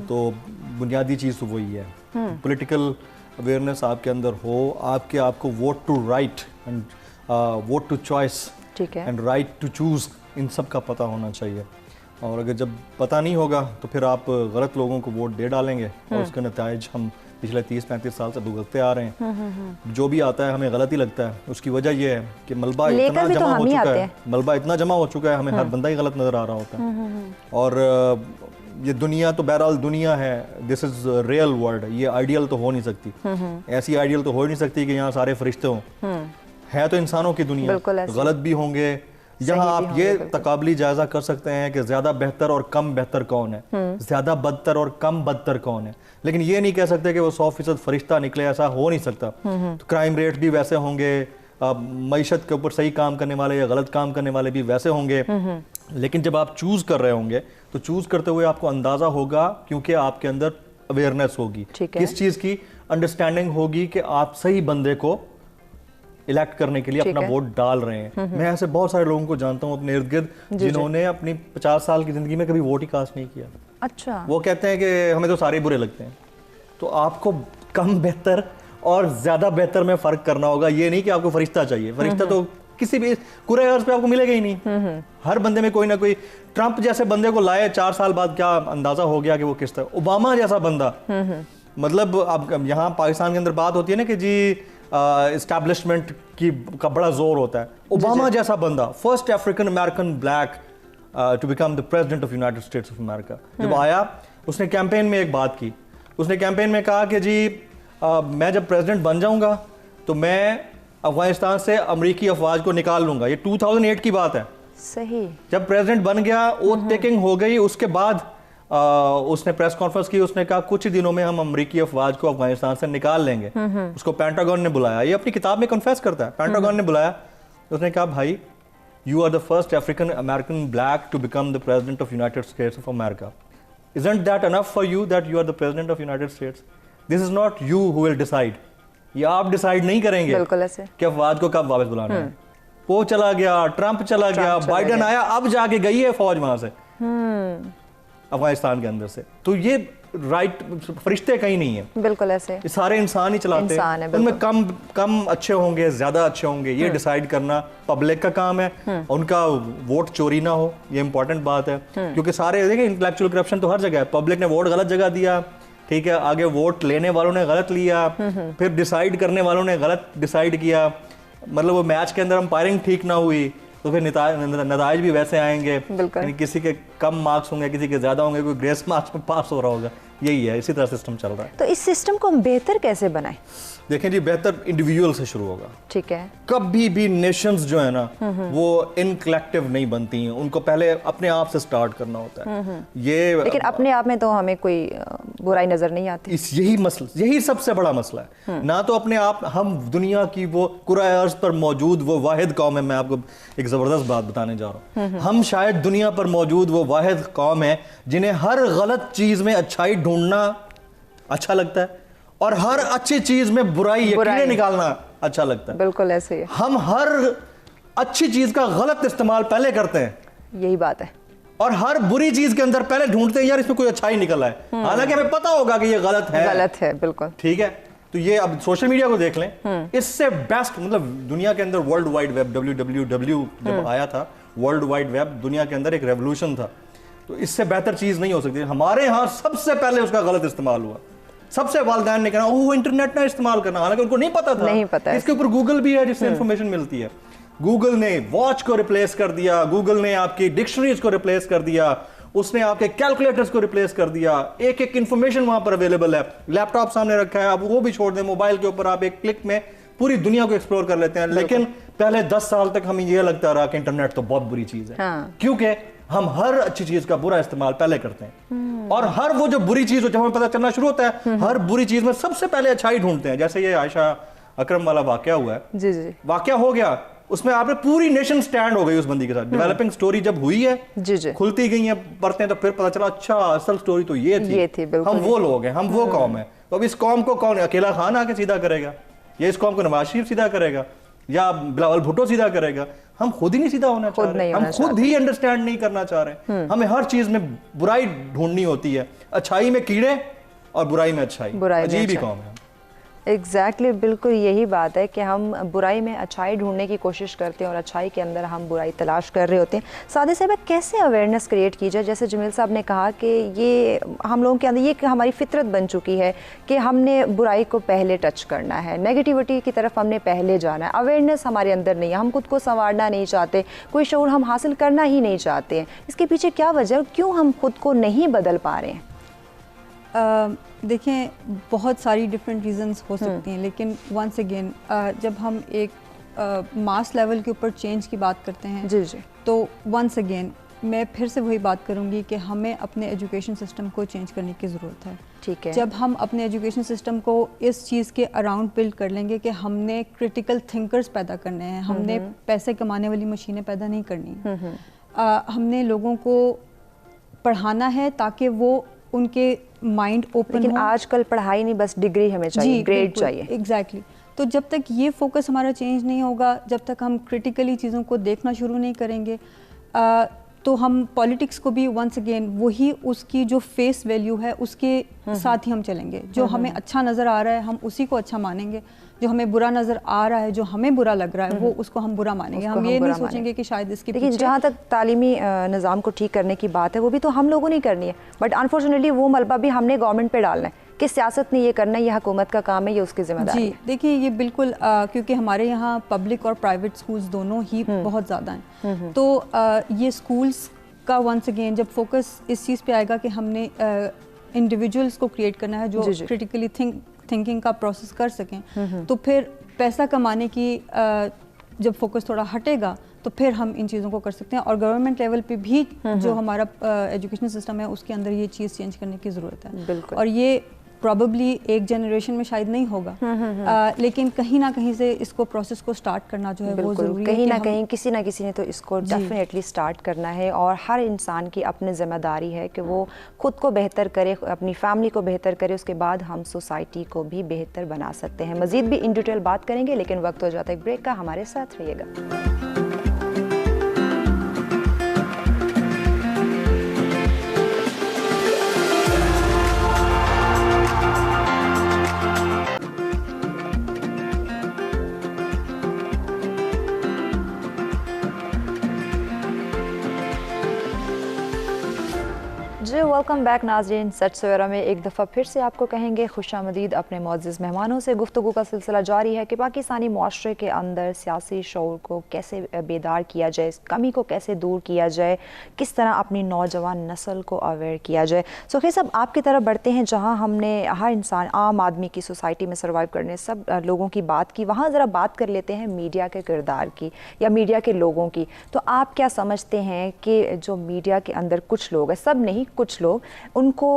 तो बुनियादी चीज़ तो वही है, पॉलिटिकल अवेयरनेस आपके अंदर हो, आपको vote to right and vote to choice ठीक है, एंड राइट टू चूज़, इन सब का पता होना चाहिए। और अगर जब पता नहीं होगा तो फिर आप गलत लोगों को वोट दे डालेंगे और उसके नतीजे हम पिछले 30-35 साल से भुगतते आ रहे हैं। जो भी आता है हमें गलत ही लगता है। उसकी वजह यह है कि मलबा इतना जमा हो चुका है, मलबा इतना जमा हो चुका है, हमें हर बंदा ही गलत नज़र आ रहा होता है। और ये दुनिया तो बहरहाल दुनिया है, दिस इज़ रियल वर्ल्ड, ये आइडियल तो हो नहीं सकती। ऐसी आइडियल तो हो नहीं सकती कि यहाँ सारे फरिश्ते हों। है तो इंसानों की दुनिया, गलत भी होंगे। यहाँ आप ये तकाबली जायजा कर सकते हैं कि ज्यादा बेहतर और कम बेहतर कौन है, ज्यादा बदतर और कम बदतर कौन है, लेकिन ये नहीं कह सकते कि वो 100% फरिश्ता निकले, ऐसा हो नहीं सकता। तो क्राइम रेट भी वैसे होंगे, मईशत के ऊपर सही काम करने वाले या गलत काम करने वाले भी वैसे होंगे। लेकिन जब आप चूज कर रहे होंगे तो चूज करते हुए आपको अंदाजा होगा, क्योंकि आपके अंदर अवेयरनेस होगी, किस चीज की अंडरस्टैंडिंग होगी कि आप सही बंदे को इलेक्ट करने के लिए अपना वोट डाल रहे हैं। मैं ऐसे बहुत सारे लोगों को जानता हूँ अपने इर्द गिर्द जिन्होंने अपनी 50 साल की जिंदगी में कभी वोट ही कास्ट नहीं किया। अच्छा। वो कहते हैं कि हमें तो सारे बुरे लगते हैं। तो आपको कम बेहतर और ज्यादा बेहतर में फर्क करना होगा। ये नहीं कि आपको फरिश्ता चाहिए, फरिश्ता तो किसी भी कुरे अर्ज पे आपको मिलेगा ही नहीं। हर बंदे में कोई ना कोई, ट्रंप जैसे बंदे को लाए 4 साल बाद क्या अंदाजा हो गया कि वो किस तरह, ओबामा जैसा बंदा, मतलब अब यहाँ पाकिस्तान के अंदर बात होती है ना कि जी एस्टैब्लिशमेंट का बड़ा जोर होता है। ओबामा जैसा बंदा, first African American black to become the president of United States of America, जब आया उसने कैंपेन में एक बात की। उसने कैंपेन में कहा कि जी मैं जब प्रेसिडेंट बन जाऊंगा तो मैं अफगानिस्तान से अमरीकी अफवाज को निकाल लूंगा। ये 2008 की बात है। सही। जब प्रेसिडेंट बन गया, ओथ टेकिंग हो गई, उसके बाद उसने प्रेस कॉन्फ्रेंस की, उसने कहा कुछ ही दिनों में हम अमरीकी अफवाज को अफगानिस्तान से निकाल लेंगे। उसको पेंटागन ने बुलाया, ये अपनी किताब में कन्फेस करता है। पेंटागन ने बुलाया, उसने कहा भाई you are the first African American black to become the president of United States of America. Isn't that enough for you that you are the president of United States? This is not you who will decide. ये आप decide नहीं करेंगे बिल्कुल ऐसे कि अफवाज को कब वापस बुलाना है। वो चला गया, ट्रंप चला गया, बाइडेन आया, अब जाके गई है फौज वहां से अफगानिस्तान के अंदर से। तो ये राइट फरिश्ते कहीं नहीं है, बिल्कुल ऐसे ये सारे इंसान ही चलाते हैं। उनमें कम अच्छे होंगे, ज्यादा अच्छे होंगे, ये डिसाइड करना पब्लिक का काम है। उनका वोट चोरी ना हो, ये इंपॉर्टेंट बात है। क्योंकि सारे देखिए इंटेलेक्चुअल करप्शन तो हर जगह है। पब्लिक ने वोट गलत जगह दिया, ठीक है, आगे वोट लेने वालों ने गलत लिया, फिर डिसाइड करने वालों ने गलत डिसाइड किया, मतलब वो मैच के अंदर अंपायरिंग ठीक ना हुई तो फिर नताइज भी वैसे आएंगे। यानी किसी के कम मार्क्स होंगे, किसी के ज्यादा होंगे, कोई ग्रेस मार्क्स में पास हो रहा होगा। यही है, इसी तरह सिस्टम चल रहा है। तो इस सिस्टम को हम बेहतर कैसे बनाएं? देखें जी, बेहतर इंडिविजुअल से शुरू होगा। ठीक है। कभी भी नेशंस जो है ना वो इन कलेक्टिव नहीं बनती हैं, उनको पहले अपने आप से स्टार्ट करना होता है। ये लेकिन अपने आप में तो हमें कोई बुराई नजर नहीं आती। यही सबसे बड़ा मसला है ना। तो अपने आप, हम दुनिया की वो कुराए अर्ज़ पर मौजूद वो वाहिद कौम है। मैं आपको एक जबरदस्त बात बताने जा रहा हूँ। हम शायद दुनिया पर मौजूद वो वाहिद कौम है जिन्हें हर गलत चीज में अच्छाई ढूंढना अच्छा लगता है और हर अच्छी चीज में बुराई यकीन निकालना अच्छा लगता है। बिल्कुल ऐसे ही। हम हर अच्छी चीज का गलत इस्तेमाल पहले करते हैं, यही बात है, और हर बुरी चीज के अंदर पहले ढूंढते हैं यार इसमें कोई अच्छाई निकला है, हालांकि हमें पता होगा कि ये गलत है। बिल्कुल ठीक है। तो ये अब सोशल मीडिया को देख लें, इससे बेस्ट, मतलब दुनिया के अंदर वर्ल्ड वाइड वेब WWW जब आया था, वर्ल्ड वाइड वेब दुनिया के अंदर एक रेवोल्यूशन था। तो इससे बेहतर चीज नहीं हो सकती। हमारे यहाँ सबसे पहले उसका गलत इस्तेमाल हुआ। सबसे वालिदैन ने कहा ओह इंटरनेट ना इस्तेमाल करना, हालांकि उनको नहीं पता था। इसके ऊपर गूगल भी है जिससे इंफॉर्मेशन मिलती है। गूगल ने वॉच को रिप्लेस कर दिया, गूगल ने आपकी डिक्शनरीज को रिप्लेस कर दिया, उसने आपके कैलकुलेटर्स को रिप्लेस कर दिया। एक एक इंफॉर्मेशन वहां पर अवेलेबल है, लैपटॉप सामने रखा है, आप वो भी छोड़ दें, मोबाइल के ऊपर आप एक क्लिक में पूरी दुनिया को एक्सप्लोर कर लेते हैं। लेकिन पहले 10 साल तक हमें यह लगता रहा कि इंटरनेट तो बहुत बुरी चीज है, क्योंकि हम हर अच्छी चीज का बुरा इस्तेमाल पहले करते हैं, और हर वो जो बुरी चीज हो जब हमें पता चलना शुरू होता है, हर बुरी चीज में सबसे पहले अच्छाई ढूंढते हैं। जैसे ये आयशा अकरम वाला वाकया हुआ है, जी वाकया हो गया, उसमें आपने पूरी नेशन स्टैंड हो गई उस बंदी के साथ। डेवलपिंग स्टोरी जब हुई है, जी खुलती गई है परतें, तो फिर पता चला अच्छा असल स्टोरी तो ये थी। हम वो लोग हैं, हम वो कौम है। तो अब इस कौम को कौन, अकेला खान आके सीधा करेगा, या इस कौम को नवाज शरीफ सीधा करेगा, या बिलावल भुट्टो सीधा करेगा? हम खुद ही नहीं सीधा होना चाह रहे, हम खुद ही अंडरस्टैंड नहीं करना चाह रहे। हमें हर चीज में बुराई ढूंढनी होती है, अच्छाई में कीड़े और बुराई में अच्छाई। अजीब ही कौम है। एग्जैक्टली बिल्कुल यही बात है कि हम बुराई में अच्छाई ढूंढने की कोशिश करते हैं और अच्छाई के अंदर हम बुराई तलाश कर रहे होते हैं। सादे साहब, कैसे अवेयरनेस क्रिएट की जाए? जैसे जमील साहब ने कहा कि ये हम लोगों के अंदर ये हमारी फितरत बन चुकी है कि हमने बुराई को पहले टच करना है, नेगेटिविटी की तरफ हमने पहले जाना है। अवेयरनेस हमारे अंदर नहीं है, हम खुद को संवारना नहीं चाहते, कोई शऊर हम हासिल करना ही नहीं चाहते हैं। इसके पीछे क्या वजह, क्यों हम खुद को नहीं बदल पा रहे हैं? देखें, बहुत सारी डिफरेंट रीजंस हो सकती हैं, लेकिन वंस अगेन जब हम एक मास लेवल के ऊपर चेंज की बात करते हैं जी जी, तो वंस अगेन मैं फिर से वही बात करूंगी कि हमें अपने एजुकेशन सिस्टम को चेंज करने की ज़रूरत है। ठीक है। जब हम अपने एजुकेशन सिस्टम को इस चीज़ के अराउंड बिल्ड कर लेंगे कि हमने क्रिटिकल थिंकर्स पैदा करने हैं, हमने पैसे कमाने वाली मशीनें पैदा नहीं करनी, हमने लोगों को पढ़ाना है ताकि वो उनके माइंड ओपन हो। लेकिन आजकल पढ़ाई नहीं, बस डिग्री हमें चाहिए, ग्रेड चाहिए। एग्जैक्टली। तो जब तक ये फोकस हमारा चेंज नहीं होगा, जब तक हम क्रिटिकली चीज़ों को देखना शुरू नहीं करेंगे, तो हम पॉलिटिक्स को भी वंस अगेन वही उसकी जो फेस वैल्यू है उसके साथ ही हम चलेंगे। जो हमें अच्छा नज़र आ रहा है हम उसी को अच्छा मानेंगे, जो हमें बुरा नज़र आ रहा है, जो हमें बुरा लग रहा है वो उसको हम बुरा मानेंगे। हम ये नहीं सोचेंगे कि शायद इसके लेकिन जहाँ तक तालीमी निज़ाम को ठीक करने की बात है वो भी तो हम लोगों ने करनी है, बट अनफॉर्चुनेटली वो मलबा भी हमने गवर्नमेंट पे डालना है कि सियासत ने ये करना है, ये हुकूमत का काम है, ये उसकी जिम्मेदारी है। जी देखिए, ये बिल्कुल क्योंकि हमारे यहाँ पब्लिक और प्राइवेट स्कूल्स दोनों ही बहुत ज़्यादा हैं, तो ये स्कूल्स का वंस अगेन जब फोकस इस चीज़ पे आएगा कि हमने इंडिविजुअल्स को क्रिएट करना है जो क्रिटिकली थिंकिंग का प्रोसेस कर सकें, तो फिर पैसा कमाने की जब फोकस थोड़ा हटेगा तो फिर हम इन चीज़ों को कर सकते हैं। और गवर्नमेंट लेवल पे भी जो हमारा एजुकेशन सिस्टम है उसके अंदर ये चीज़ चेंज करने की ज़रूरत है। और ये प्रॉबेबली एक जनरेशन में शायद नहीं होगा, लेकिन कहीं ना कहीं से इसको प्रोसेस को स्टार्ट करना जो है वो ज़रूरी है। कहीं ना कहीं किसी ना किसी ने तो इसको डेफिनेटली स्टार्ट करना है और हर इंसान की अपनी जिम्मेदारी है कि वो खुद को बेहतर करे, अपनी फैमिली को बेहतर करे, उसके बाद हम सोसाइटी को भी बेहतर बना सकते हैं। मज़ीद भी इन डिटेल बात करेंगे, लेकिन वक्त हो जाता है एक ब्रेक का, हमारे साथ रहिएगा। जी वेलकम बैक नाज़रीन। सच सवेरा में एक दफ़ा फिर से आपको कहेंगे खुशामदीद। अपने मुअज़्ज़िज़ मेहमानों से गुफ्तगू का सिलसिला जारी है कि पाकिस्तानी माशरे के अंदर सियासी शऊर को कैसे बेदार किया जाए, इस कमी को कैसे दूर किया जाए, किस तरह अपनी नौजवान नस्ल को अवेयर किया जाए। सो खैर साहब, आपकी तरफ बढ़ते हैं जहाँ हमने हर इंसान, आम आदमी की सोसाइटी में सर्वाइव करने सब लोगों की बात की, वहाँ ज़रा बात कर लेते हैं मीडिया के किरदार की या मीडिया के लोगों की। तो आप क्या समझते हैं कि जो मीडिया के अंदर कुछ लोग हैं, सब नहीं कुछ लोग, उनको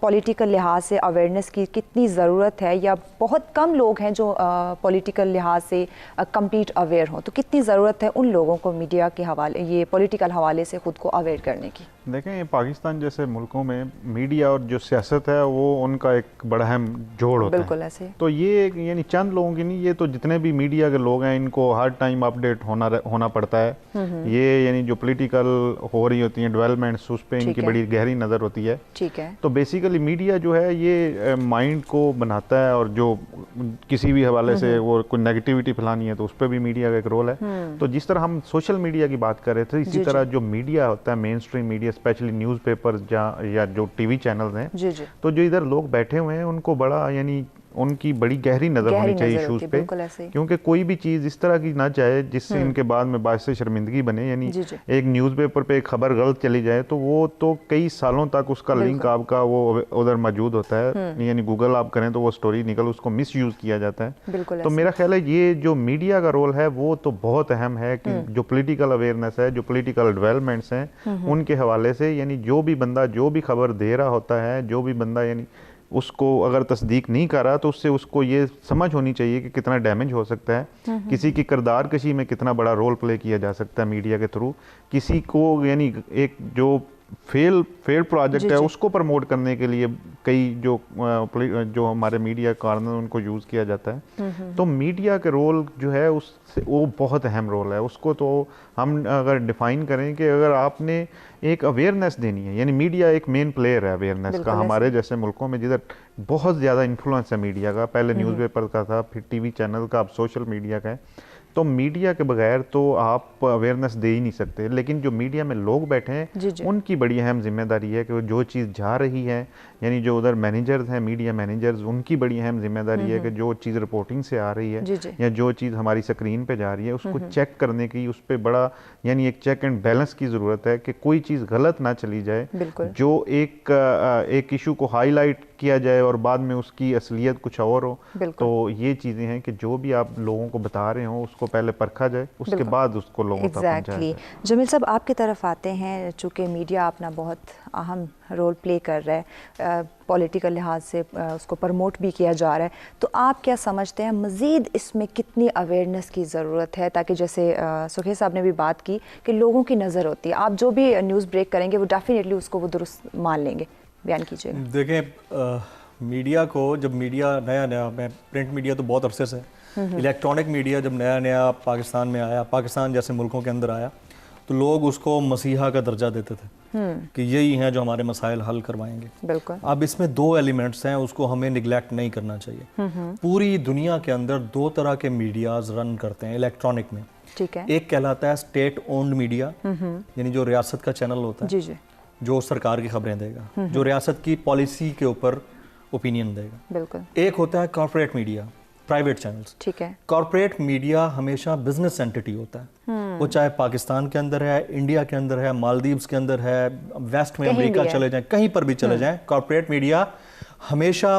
पॉलिटिकल लिहाज से अवेयरनेस की कितनी ज़रूरत है, या बहुत कम लोग हैं जो पॉलिटिकल लिहाज से कंप्लीट अवेयर हों, तो कितनी ज़रूरत है उन लोगों को मीडिया के हवाले, ये पॉलिटिकल हवाले से ख़ुद को अवेयर करने की? देखें, पाकिस्तान जैसे मुल्कों में मीडिया और जो सियासत है वो उनका एक बड़ा अहम जोड़ होता है। बिल्कुल ऐसे। तो ये यानी चंद लोगों की नहीं, ये तो जितने भी मीडिया के लोग हैं इनको हर टाइम अपडेट होना पड़ता है। ये यानी जो पॉलिटिकल हो रही होती हैं डेवलपमेंट्स, उस पर इनकी बड़ी गहरी नज़र होती है। ठीक है। तो बेसिकली मीडिया जो है ये माइंड को बनाता है, और जो किसी भी हवाले से वो कोई नेगेटिविटी फैलानी है तो उस पर भी मीडिया का एक रोल है। तो जिस तरह हम सोशल मीडिया की बात कर रहे थे, इसी तरह जो मीडिया होता है, main stream media, specially newspapers या जो टीवी चैनल्स हैं, तो जो इधर लोग बैठे हुए हैं उनको बड़ा यानी उनकी बड़ी गहरी नज़र होनी चाहिए इशूज़ पे, क्योंकि कोई भी चीज़ इस तरह की ना जाए जिससे इनके बाद में बायस शर्मिंदगी बने। यानी एक न्यूज़पेपर पे एक खबर गलत चली जाए तो वो तो कई सालों तक उसका लिंक आपका वो उधर मौजूद होता है, यानी गूगल आप करें तो वो स्टोरी निकल, उसको मिस यूज़ किया जाता है। तो मेरा ख्याल है ये जो मीडिया का रोल है वो तो बहुत अहम है कि जो पोलिटिकल अवेयरनेस है, जो पोलिटिकल डेवलपमेंट्स हैं उनके हवाले से, यानी जो भी बंदा जो भी खबर दे रहा होता है, जो भी बंदा यानी उसको अगर तस्दीक नहीं कर रहा तो उससे उसको ये समझ होनी चाहिए कि कितना डैमेज हो सकता है, किसी की किरदार कशी में कितना बड़ा रोल प्ले किया जा सकता है मीडिया के थ्रू, किसी को यानी एक जो फेल प्रोजेक्ट जी, है जी। उसको प्रमोट करने के लिए कई जो हमारे मीडिया कारण उनको यूज़ किया जाता है। तो मीडिया के रोल जो है उससे वो बहुत अहम रोल है। उसको तो हम अगर डिफाइन करें कि अगर आपने एक अवेयरनेस देनी है, यानी मीडिया एक मेन प्लेयर है अवेयरनेस का। बिल्कुल हमारे जैसे मुल्कों में जिधर बहुत ज़्यादा इन्फ्लुएंस है मीडिया का, पहले न्यूज़पेपर का था, फिर टीवी चैनल का, अब सोशल मीडिया का है। तो मीडिया के बगैर तो आप अवेयरनेस दे ही नहीं सकते। लेकिन जो मीडिया में लोग बैठे जी, जी। हैं उनकी बड़ी अहम जिम्मेदारी है कि वो जो चीज़ जा रही है, यानी जो उधर मैनेजर्स हैं, मीडिया मैनेजर्स, उनकी बड़ी अहम जिम्मेदारी है कि जो चीज़ रिपोर्टिंग से आ रही है जी, जी। या जो चीज़ हमारी स्क्रीन पे जा रही है उसको चेक करने की, उस पर बड़ा यानी एक चेक एंड बैलेंस की ज़रूरत है कि कोई चीज़ गलत ना चली जाए। बिल्कुल। जो एक इशू को हाईलाइट किया जाए और बाद में उसकी असलियत कुछ और हो। बिल्कुल। तो ये चीज़ें हैं कि जो भी आप लोगों को बता रहे हो उसको पहले परखा जाए, उसके बिल्कुल। बाद उसको लोगों तक पहुंचाया एग्जैक्टली जाए। जमील साहब, आपकी तरफ आते हैं, चूँकि मीडिया अपना बहुत अहम रोल प्ले कर रहा है, पॉलिटिकल लिहाज से उसको प्रमोट भी किया जा रहा है, तो आप क्या समझते हैं मज़ीद इसमें कितनी अवेयरनेस की ज़रूरत है, ताकि जैसे सुखी साहब ने भी बात की कि लोगों की नज़र होती है, आप जो भी न्यूज़ ब्रेक करेंगे वो डेफिनेटली उसको वो दुरुस्त मान लेंगे। बयान कीजिएगा। देखें, मीडिया को जब मीडिया नया मैं प्रिंट मीडिया तो बहुत अरसे से, इलेक्ट्रॉनिक मीडिया जब नया पाकिस्तान में आया, पाकिस्तान जैसे मुल्कों के अंदर आया, तो लोग उसको मसीहा का दर्जा देते थे कि यही हैं जो हमारे मसाइल हल करवाएंगे। बिल्कुल। अब इसमें दो एलिमेंट्स हैं, उसको हमें निगलेक्ट नहीं करना चाहिए। पूरी दुनिया के अंदर दो तरह के मीडियाज रन करते हैं इलेक्ट्रॉनिक में। ठीक है। एक कहलाता है स्टेट ओन्ड मीडिया, यानी जो रियासत का चैनल होता है, जी जी। जो सरकार की खबरें देगा, जो रियासत की पॉलिसी के ऊपर ओपिनियन देगा। बिल्कुल। एक होता है कॉर्पोरेट मीडिया, प्राइवेट चैनल्स। ठीक है। कॉर्पोरेट मीडिया हमेशा बिजनेस एंटिटी होता है, वो चाहे पाकिस्तान के अंदर है, इंडिया के अंदर है, मालदीव्स के अंदर है, वेस्ट में अमेरिका चले जाएं, कहीं पर भी चले जाएं, कॉर्पोरेट मीडिया हमेशा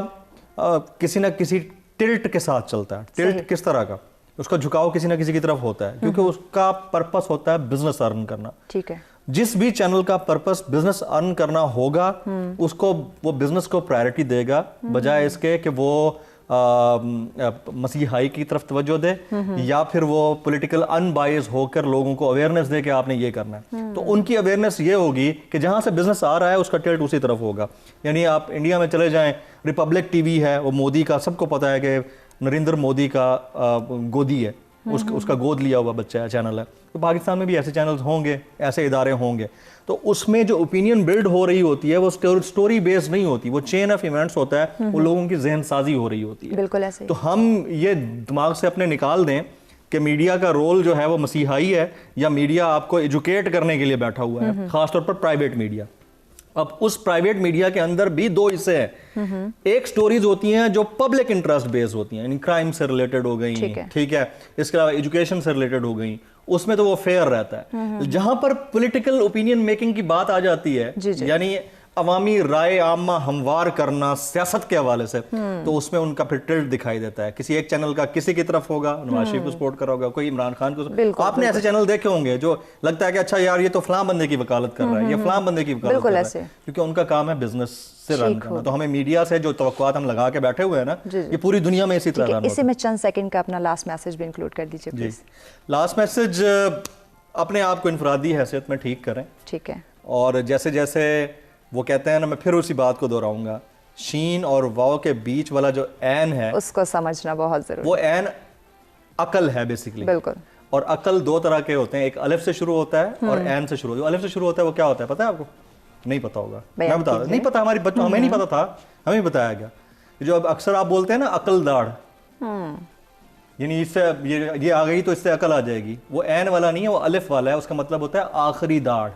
किसी ना किसी टिल्ट के साथ चलता है। टिल्ट किस तरह का? उसका झुकाव किसी ना किसी की तरफ होता है, क्योंकि उसका पर्पस होता है बिजनेस अर्न करना। ठीक है। जिस भी चैनल का पर्पस बिजनेस अर्न करना होगा, उसको वो बिजनेस को प्रायोरिटी देगा, बजाय इसके कि वो मसीहाई की तरफ तवज्जो दे या फिर वो पॉलिटिकल अनबायस होकर लोगों को अवेयरनेस दे कि आपने ये करना है। तो उनकी अवेयरनेस ये होगी कि जहां से बिजनेस आ रहा है उसका टिल्ट उसी तरफ होगा। यानी आप इंडिया में चले जाएं, रिपब्लिक टीवी है, वो मोदी का, सबको पता है कि नरेंद्र मोदी का गोदी है, उसका गोद लिया हुआ बच्चा है, चैनल है। तो पाकिस्तान में भी ऐसे चैनल्स होंगे, ऐसे इदारे होंगे। तो उसमें जो ओपिनियन बिल्ड हो रही होती है वो स्टोरी बेस्ड नहीं होती, वो चेन ऑफ इवेंट्स होता है, वो लोगों की जहन साजी हो रही होती है। बिल्कुल ऐसे ही। तो हम ये दिमाग से अपने निकाल दें कि मीडिया का रोल जो है वो मसीहाई है, या मीडिया आपको एजुकेट करने के लिए बैठा हुआ है, खासतौर पर प्राइवेट मीडिया। अब उस प्राइवेट मीडिया के अंदर भी दो हिस्से हैं। एक स्टोरीज होती हैं जो पब्लिक इंटरेस्ट बेस्ड होती हैं, यानी क्राइम से रिलेटेड हो गई, ठीक है, इसके अलावा एजुकेशन से रिलेटेड हो गई, उसमें तो वो फेयर रहता है। जहां पर पॉलिटिकल ओपिनियन मेकिंग की बात आ जाती है, यानी अवामी राय आमा हमवार करना सियासत के हवाले से, तो उसमें उनका फिर टिल्ट दिखाई देता है। किसी एक चैनल का किसी की तरफ होगा, नवाज शरीफ को सपोर्ट कर रहा होगा, कोई इमरान खान को। आपने ऐसे चैनल देखे होंगे जो लगता है कि अच्छा यार ये तो फलां बंदे की वकालत कर रहा है, ये फलां बंदे की वकालत कर रहा है, क्योंकि उनका काम है बिजनेस से रन करना। तो हमें मीडिया से जो तवक्कुआत हम लगा के बैठे हुए हैं ना, ये पूरी दुनिया में इसी तरह रन होता है। इसी में चंद सेकंड का अपना लास्ट मैसेज भी इंक्लूड कर दीजिए प्लीज। लास्ट मैसेज, अपने आप को इनफरादी हैसियत में ठीक करें। ठीक है। और जैसे जैसे वो कहते हैं ना, मैं फिर उसी बात को दोहराऊंगा, शीन और वाव के बीच वाला जो एन है उसको समझना बहुत जरूरी। वो एन अकल है बेसिकली। बिल्कुल। और अकल दो तरह के होते हैं, एक अलिफ से शुरू होता है और एन से शुरू होता है। अलिफ से शुरू होता है वो क्या होता है पता है आपको? नहीं पता होगा, मैं बता, नहीं पता, हमारी बच्चों हमें नहीं पता था, हमें बताया गया। जो अब अक्सर आप बोलते हैं ना अकल दाढ़, यानी इससे ये आ गई तो इससे अकल आ जाएगी, वो एन वाला नहीं है, वो अलिफ वाला है, उसका मतलब होता है आखिरी दाढ़।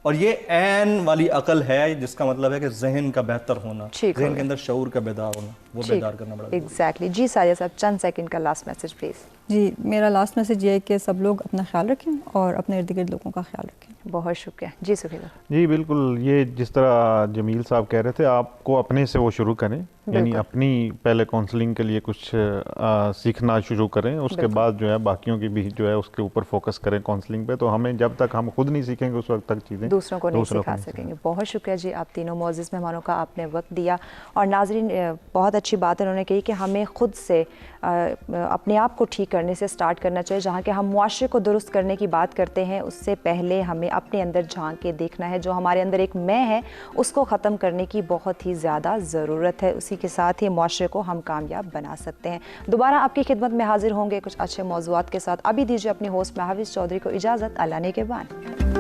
और ये एन वाली अकल है जिसका मतलब है कि जहन का बेहतर होना, जहन के अंदर शऊर का बेदार होना, वो बेदार करना पड़ेगा। एग्जैक्टली। जी सारिया साहब, चंद सेकंड का लास्ट मैसेज प्लीज। जी, मेरा लास्ट मैसेज ये है कि सब लोग अपना ख्याल रखें और अपने इर्द गिर्द लोगों का ख्याल रखें। बहुत शुक्रिया। जी सुखीला जी बिल्कुल, ये जिस तरह जमील साहब कह रहे थे, आपको अपने से वो शुरू करें, यानी अपनी पहले काउंसलिंग के लिए कुछ सीखना शुरू करें, उसके बाद जो है बाकियों की भी जो है उसके ऊपर फोकस करें काउंसलिंग पे। तो हमें जब तक हम खुद नहीं सीखेंगे उस वक्त तक चीज़ें दूसरों को नहीं सिखा सकेंगे। बहुत शुक्रिया जी, आप तीनों मौजूद मेहमानों का आपने वक्त दिया। और नाजरीन, बहुत अच्छा अच्छी बात उन्होंने कही कि हमें खुद से अपने आप को ठीक करने से स्टार्ट करना चाहिए। जहाँ कि हम मुआशरे को दुरुस्त करने की बात करते हैं, उससे पहले हमें अपने अंदर झांक के देखना है। जो हमारे अंदर एक मैं है उसको ख़त्म करने की बहुत ही ज़्यादा ज़रूरत है। उसी के साथ ही मुआशरे को हम कामयाब बना सकते हैं। दोबारा आपकी खिदमत में हाजिर होंगे कुछ अच्छे मौज़ूआत के साथ। अभी दीजिए अपनी होस्ट मैं हाफिज़ चौधरी को इजाज़त। अल्लाह ने के बाद।